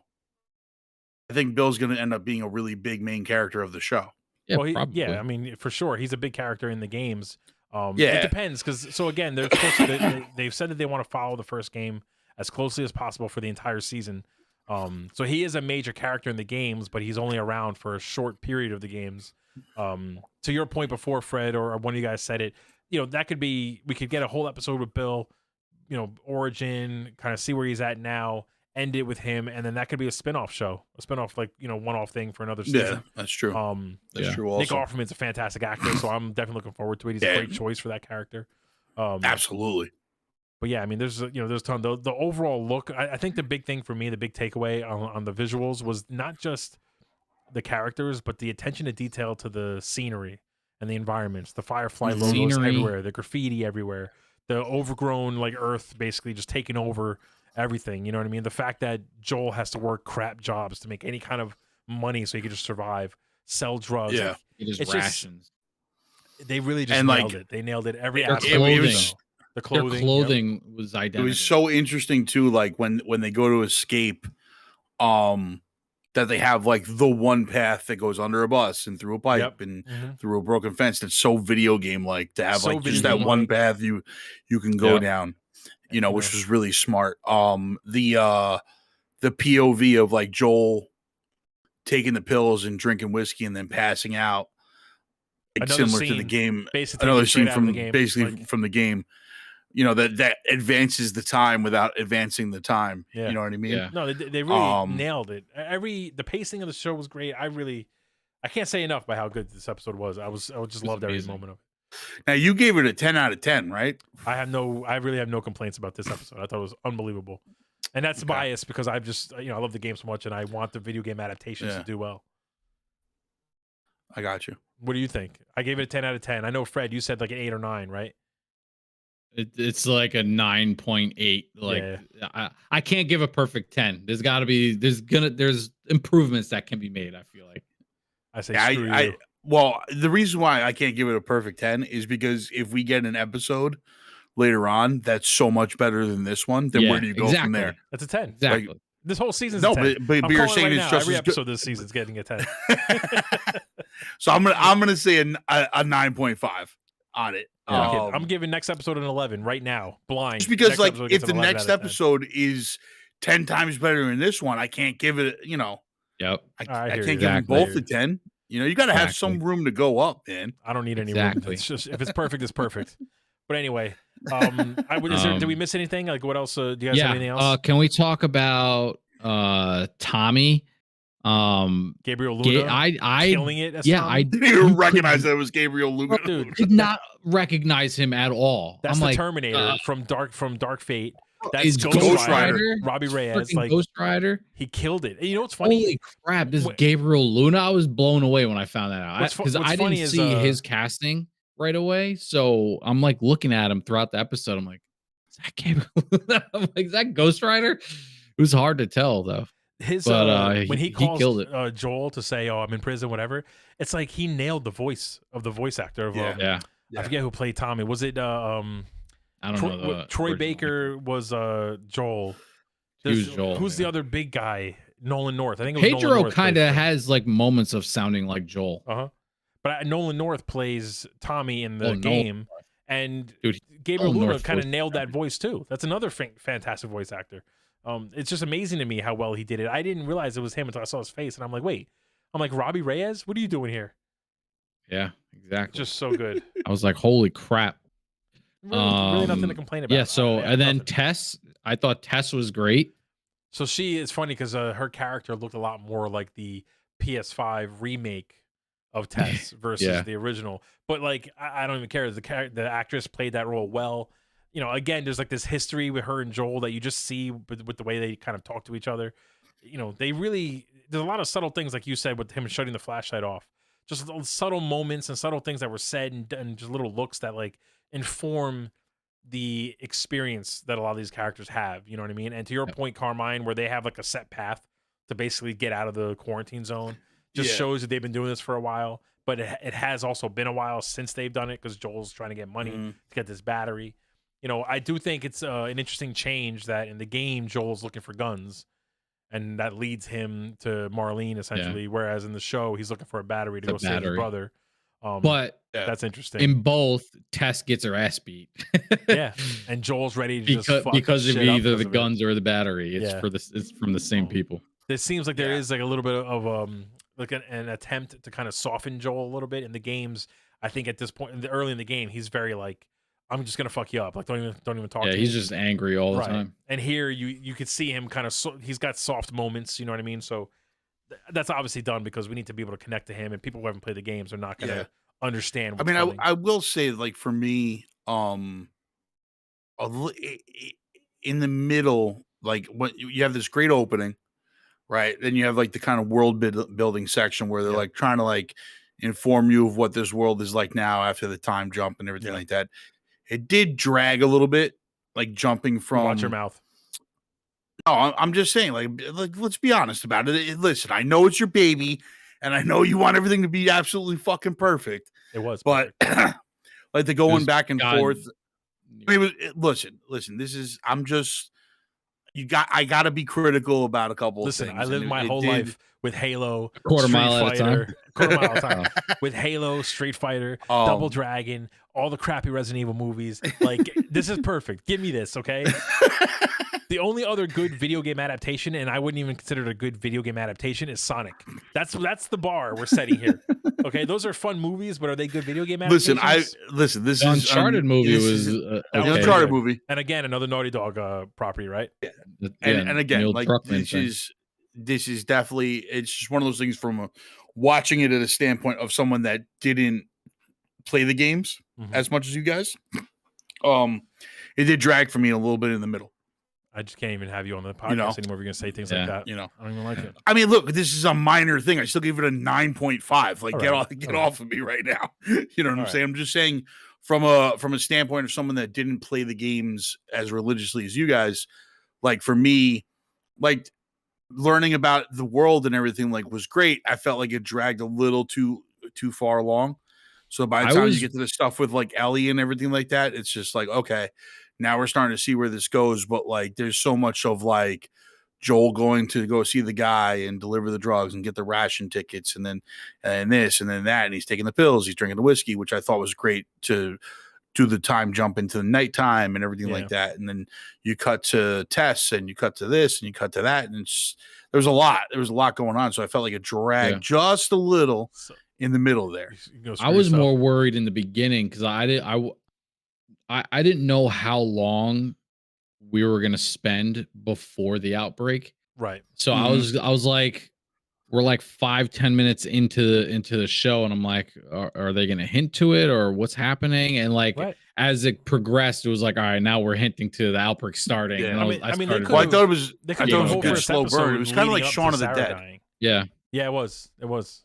I think Bill's going to end up being a really big main character of the show. Yeah, probably. I mean, for sure, he's a big character in the games. It depends because again, they're supposed to, they've said that they want to follow the first game as closely as possible for the entire season. So he is a major character in the games, but he's only around for a short period of the games. To your point before, Fred, or one of you guys said it, that could be, we could get a whole episode with Bill, origin, kind of see where he's at now, end it with him, and then that could be a spinoff show, like one-off thing for another season. Yeah, that's true. That's true. Also, Nick Offerman's a fantastic actor, so I'm definitely looking forward to it. He's a great choice for that character. Absolutely. But yeah, I mean, there's there's a ton. The overall look, I think the big thing for me, the big takeaway on the visuals was not just the characters, but the attention to detail to the scenery and the environments, the Firefly logos everywhere, the graffiti everywhere, the overgrown like earth basically just taking over everything. You know what I mean? The fact that Joel has to work crap jobs to make any kind of money so he can just survive, sell drugs. Yeah, it's rations. They really just nailed it. They nailed it every aspect. The clothing. Their clothing was identical. It was so interesting too, like when they go to escape, that they have like the one path that goes under a bus and through a pipe and through a broken fence. That's so video game like to have like just that one path you can go down. Which was really smart. The POV of like Joel taking the pills and drinking whiskey and then passing out, like similar to the game. Another scene from the game, from the game. That advances the time without advancing the time. Yeah. You know what I mean? Yeah. No, they really nailed it. The pacing of the show was great. I can't say enough by how good this episode was. I just loved every moment of it. Now you gave it a 10 out of 10, right? I really have no complaints about this episode. I thought it was unbelievable. And that's biased because I love the game so much and I want the video game adaptations to do well. I got you. What do you think? I gave it a 10 out of 10. I know, Fred, you said like an 8 or 9, right? It's like a 9.8. Like I can't give a perfect 10. There's improvements that can be made, I feel like. I say screw you. Well, the reason why I can't give it a perfect 10 is because if we get an episode later on that's so much better than this one, then where do you go from there? That's a 10. Exactly. Like, this whole season's a 10. But you're saying it's just every episode this season's getting a 10. So I'm gonna say a 9.5 on it. I'm giving next episode an 11 right now, blind. Just because like if the next episode is 10 times better than this one, I can't give it. Yep. I can't give them both a 10. You got to have some room to go up, man. I don't need any room. It's just if it's perfect, it's perfect. But anyway, Did we miss anything? Like, what else? Do you guys have anything else? Can we talk about Tommy? Gabriel Luna. I killing it. As Tommy? I didn't even recognize that it was Gabriel Luna. Dude, did not recognize him at all. That's the Terminator from Dark Fate. That's Ghost Rider. Robbie Reyes, like Ghost Rider. He killed it. And you know what's funny? Holy crap! This Gabriel Luna. I was blown away when I found that out because I didn't see his casting right away. So I'm like looking at him throughout the episode. I'm like, is that Gabriel Luna? I'm like, is that Ghost Rider? It was hard to tell though. When he calls Joel to say, "Oh, I'm in prison," whatever, it's like he nailed the voice of the voice actor of I forget who played Tommy. Was it I don't know. Troy Baker was Joel. He was Joel. Who's the other big guy? Nolan North. I think it was Pedro kind of has like moments of sounding like Joel. But Nolan North plays Tommy in the game, and dude, Gabriel Luna kind of nailed that voice too. That's another fantastic voice actor. It's just amazing to me how well he did it. I didn't realize it was him until I saw his face, and I'm like, wait. I'm like, Robbie Reyes? What are you doing here? Yeah, exactly. Just so good. I was like, holy crap. Really nothing to complain about. Yeah, so, and then Tess, I thought Tess was great. So it's funny because her character looked a lot more like the PS5 remake of Tess versus the original. But like, I don't even care. The actress played that role well. You know, again, there's like this history with her and Joel that you just see with the way they kind of talk to each other. You know, there's a lot of subtle things, like you said, with him shutting the flashlight off. Just subtle moments and subtle things that were said and just little looks that like inform the experience that a lot of these characters have. You know what I mean? And to your point, Carmine, where they have like a set path to basically get out of the quarantine zone, just shows that they've been doing this for a while. But it has also been a while since they've done it because Joel's trying to get money to get this battery. You know, I do think it's an interesting change that in the game, Joel's looking for guns, and that leads him to Marlene, essentially, whereas in the show, he's looking for a battery to go save his brother. But that's interesting. In both, Tess gets her ass beat. And Joel's ready to because of either the guns or the battery. It's from the same people. It seems like there is like a little bit of like an attempt to kind of soften Joel a little bit in the games. I think at this point, early in the game, he's very like, I'm just gonna fuck you up. Like, don't even talk to me. Yeah, he's just angry all the time. And here you could see him kind of he's got soft moments, you know what I mean? So that's obviously done because we need to be able to connect to him, and people who haven't played the games are not gonna understand what's coming. I will say, like, for me, in the middle, like, when you have this great opening, right? Then you have like the kind of world building section where they're like trying to like inform you of what this world is like now after the time jump and everything like that. It did drag a little bit, like jumping from. Watch your mouth. No, I'm just saying, like let's be honest about it. Listen, I know it's your baby, and I know you want everything to be absolutely fucking perfect. It was, but like the going back and forth. I mean, listen. This is. I got to be critical about a couple of things. I lived my whole life with Halo, quarter mile at a time, with Halo, Street Fighter, Double Dragon, all the crappy Resident Evil movies. Like, this is perfect. Give me this, okay? The only other good video game adaptation, and I wouldn't even consider it a good video game adaptation, is Sonic. That's the bar we're setting here. Okay, those are fun movies, but are they good video game adaptations? Listen. This Uncharted movie was an Uncharted movie, and again another Naughty Dog property, right? Yeah. And again, like this is definitely, it's just one of those things from watching it at a standpoint of someone that didn't play the games as much as you guys. It did drag for me a little bit in the middle. I just can't even have you on the podcast anymore if you're going to say things like that. You know, I don't even like it. I mean, look, this is a minor thing. I still give it a 9.5. Like, get off of me right now. You know what I'm saying? I'm just saying from a standpoint of someone that didn't play the games as religiously as you guys, like for me, like learning about the world and everything like was great. I felt like it dragged a little too far along. So by the time you get to the stuff with like Ellie and everything like that, it's just like, okay, now we're starting to see where this goes. But like, there's so much of like Joel going to go see the guy and deliver the drugs and get the ration tickets and this and then that. And he's taking the pills, he's drinking the whiskey, which I thought was great to do the time jump into the nighttime and everything like that. And then you cut to Tess and you cut to this and you cut to that. And there was a lot going on. So I felt like it dragged just a little in the middle there. I was more worried in the beginning because I didn't know how long we were gonna spend before the outbreak. Right. So I was like, we're like 5-10 minutes into the show, and I'm like, are they gonna hint to it or what's happening? And like as it progressed, it was like, all right, now we're hinting to the outbreak starting. Yeah. And I thought it was a good slow burn. It was kind of like Shaun of the Dead. Dying. Yeah. Yeah, it was. It was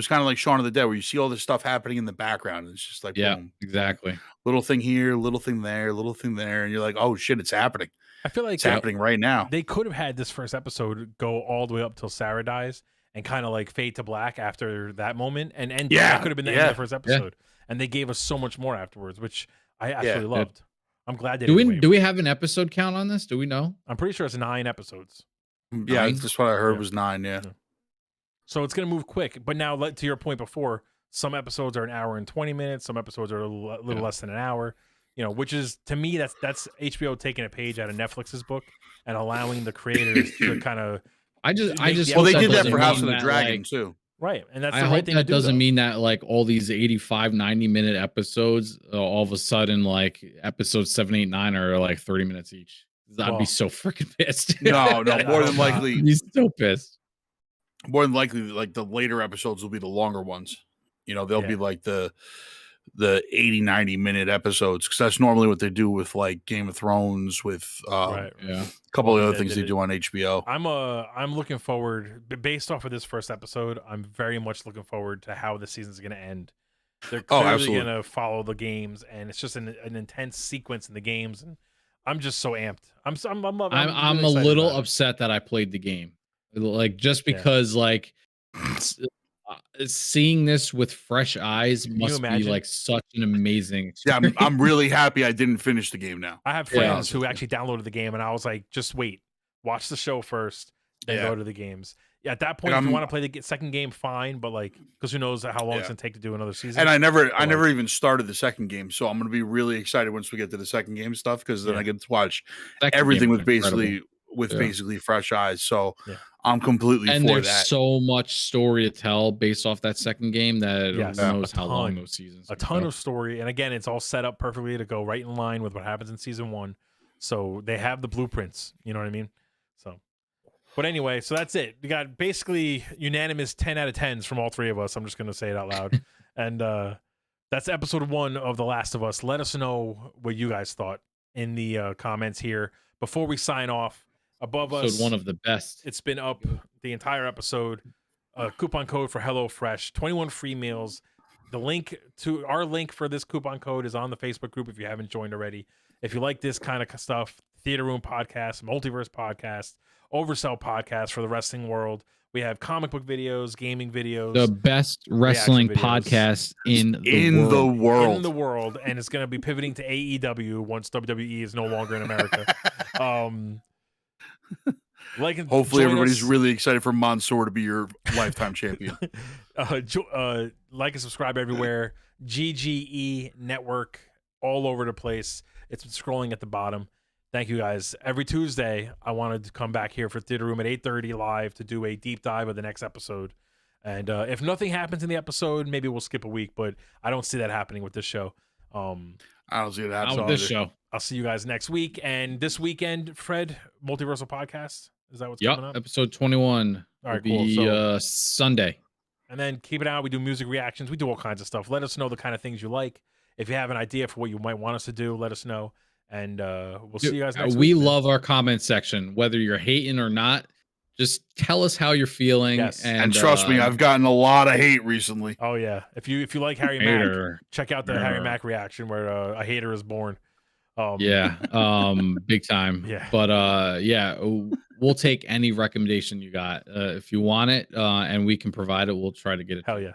kind of like Shaun of the Dead, where you see all this stuff happening in the background. And it's just like, boom, exactly. Little thing here, little thing there, little thing there, and you're like, oh shit, it's happening. I feel like it's happening right now. They could have had this first episode go all the way up till Sarah dies and kind of like fade to black after that moment, and that could have been the end of the first episode. And they gave us so much more afterwards, which I absolutely loved. I'm glad they do we have an episode count on this? Do we know? I'm pretty sure it's 9 episodes. Yeah, that's what I heard was 9. Yeah. So it's gonna move quick. But now, to your point before, some episodes are an hour and 20 minutes. Some episodes are a little less than an hour. You know, which is, to me, that's HBO taking a page out of Netflix's book and allowing the creators to kind of. They did that for House of the Dragon too. Right, and that's I hope that doesn't mean that like all these 85, 90-minute episodes, all of a sudden like episodes 7, 8, 9 are like 30 minutes each. I'd be so freaking pissed. No, more than likely. I'd be so pissed. More than likely, like the later episodes will be the longer ones. You know, they'll be like the 80, 90-minute episodes, because that's normally what they do with like Game of Thrones, with a couple of other things they do on HBO. I'm looking forward, based off of this first episode, I'm very much looking forward to how the season's going to end. They're clearly going to follow the games, and it's just an intense sequence in the games, and I'm just so amped. I'm really a little upset that I played the game, like just because like seeing this with fresh eyes must be like such an amazing experience. Yeah, I'm really happy I didn't finish the game now. I have friends who actually downloaded the game, and I was like, just wait, watch the show first, then go to the games. Yeah, at that point, if you want to play the second game, fine, but like, because who knows how long it's gonna take to do another season. And I never even started the second game, so I'm gonna be really excited once we get to the second game stuff, because then I get to watch everything with basically fresh eyes. So I'm completely and for there's that. So much story to tell based off that second game that who knows how long those seasons. A ton of story, and again, it's all set up perfectly to go right in line with what happens in season 1. So they have the blueprints. You know what I mean? So, but anyway, so that's it. We got basically unanimous 10 out of 10s from all 3 of us. I'm just gonna say it out loud, and that's episode 1 of The Last of Us. Let us know what you guys thought in the comments here before we sign off. Above us, one of the best. It's been up the entire episode. Coupon code for HelloFresh, 21 free meals. The link to our link for this coupon code is on the Facebook group if you haven't joined already. If you like this kind of stuff, Theater Room Podcast, Multiverse Podcast, Oversell Podcast for the wrestling world. We have comic book videos, gaming videos. The best wrestling podcast in the world. In the world. And it's going to be pivoting to AEW once WWE is no longer in America. Hopefully everybody's really excited for Mansoor to be your lifetime champion. Like and subscribe everywhere. GGENetwork all over the place. It's scrolling at the bottom. Thank you guys. Every Tuesday I wanted to come back here for Theater Room at 8:30 live to do a deep dive of the next episode. And if nothing happens in the episode, maybe we'll skip a week, but I don't see that happening with this show. I don't see that happening with this show. I'll see you guys next week. And this weekend, Fred, Multiversal Podcast. Is that what's coming up? Episode 21. All right, cool. So, Sunday. And then keep it out. We do music reactions. We do all kinds of stuff. Let us know the kind of things you like. If you have an idea for what you might want us to do, let us know. And we'll see you guys next week. We love our comment section. Whether you're hating or not, just tell us how you're feeling. Yes. And trust me, I've gotten a lot of hate recently. Oh, yeah. If you like Harry Mack, check out the Harry Mack reaction where a hater is born. Big time. Yeah. But we'll take any recommendation you got. If you want it and we can provide it, we'll try to get it. Hell yeah.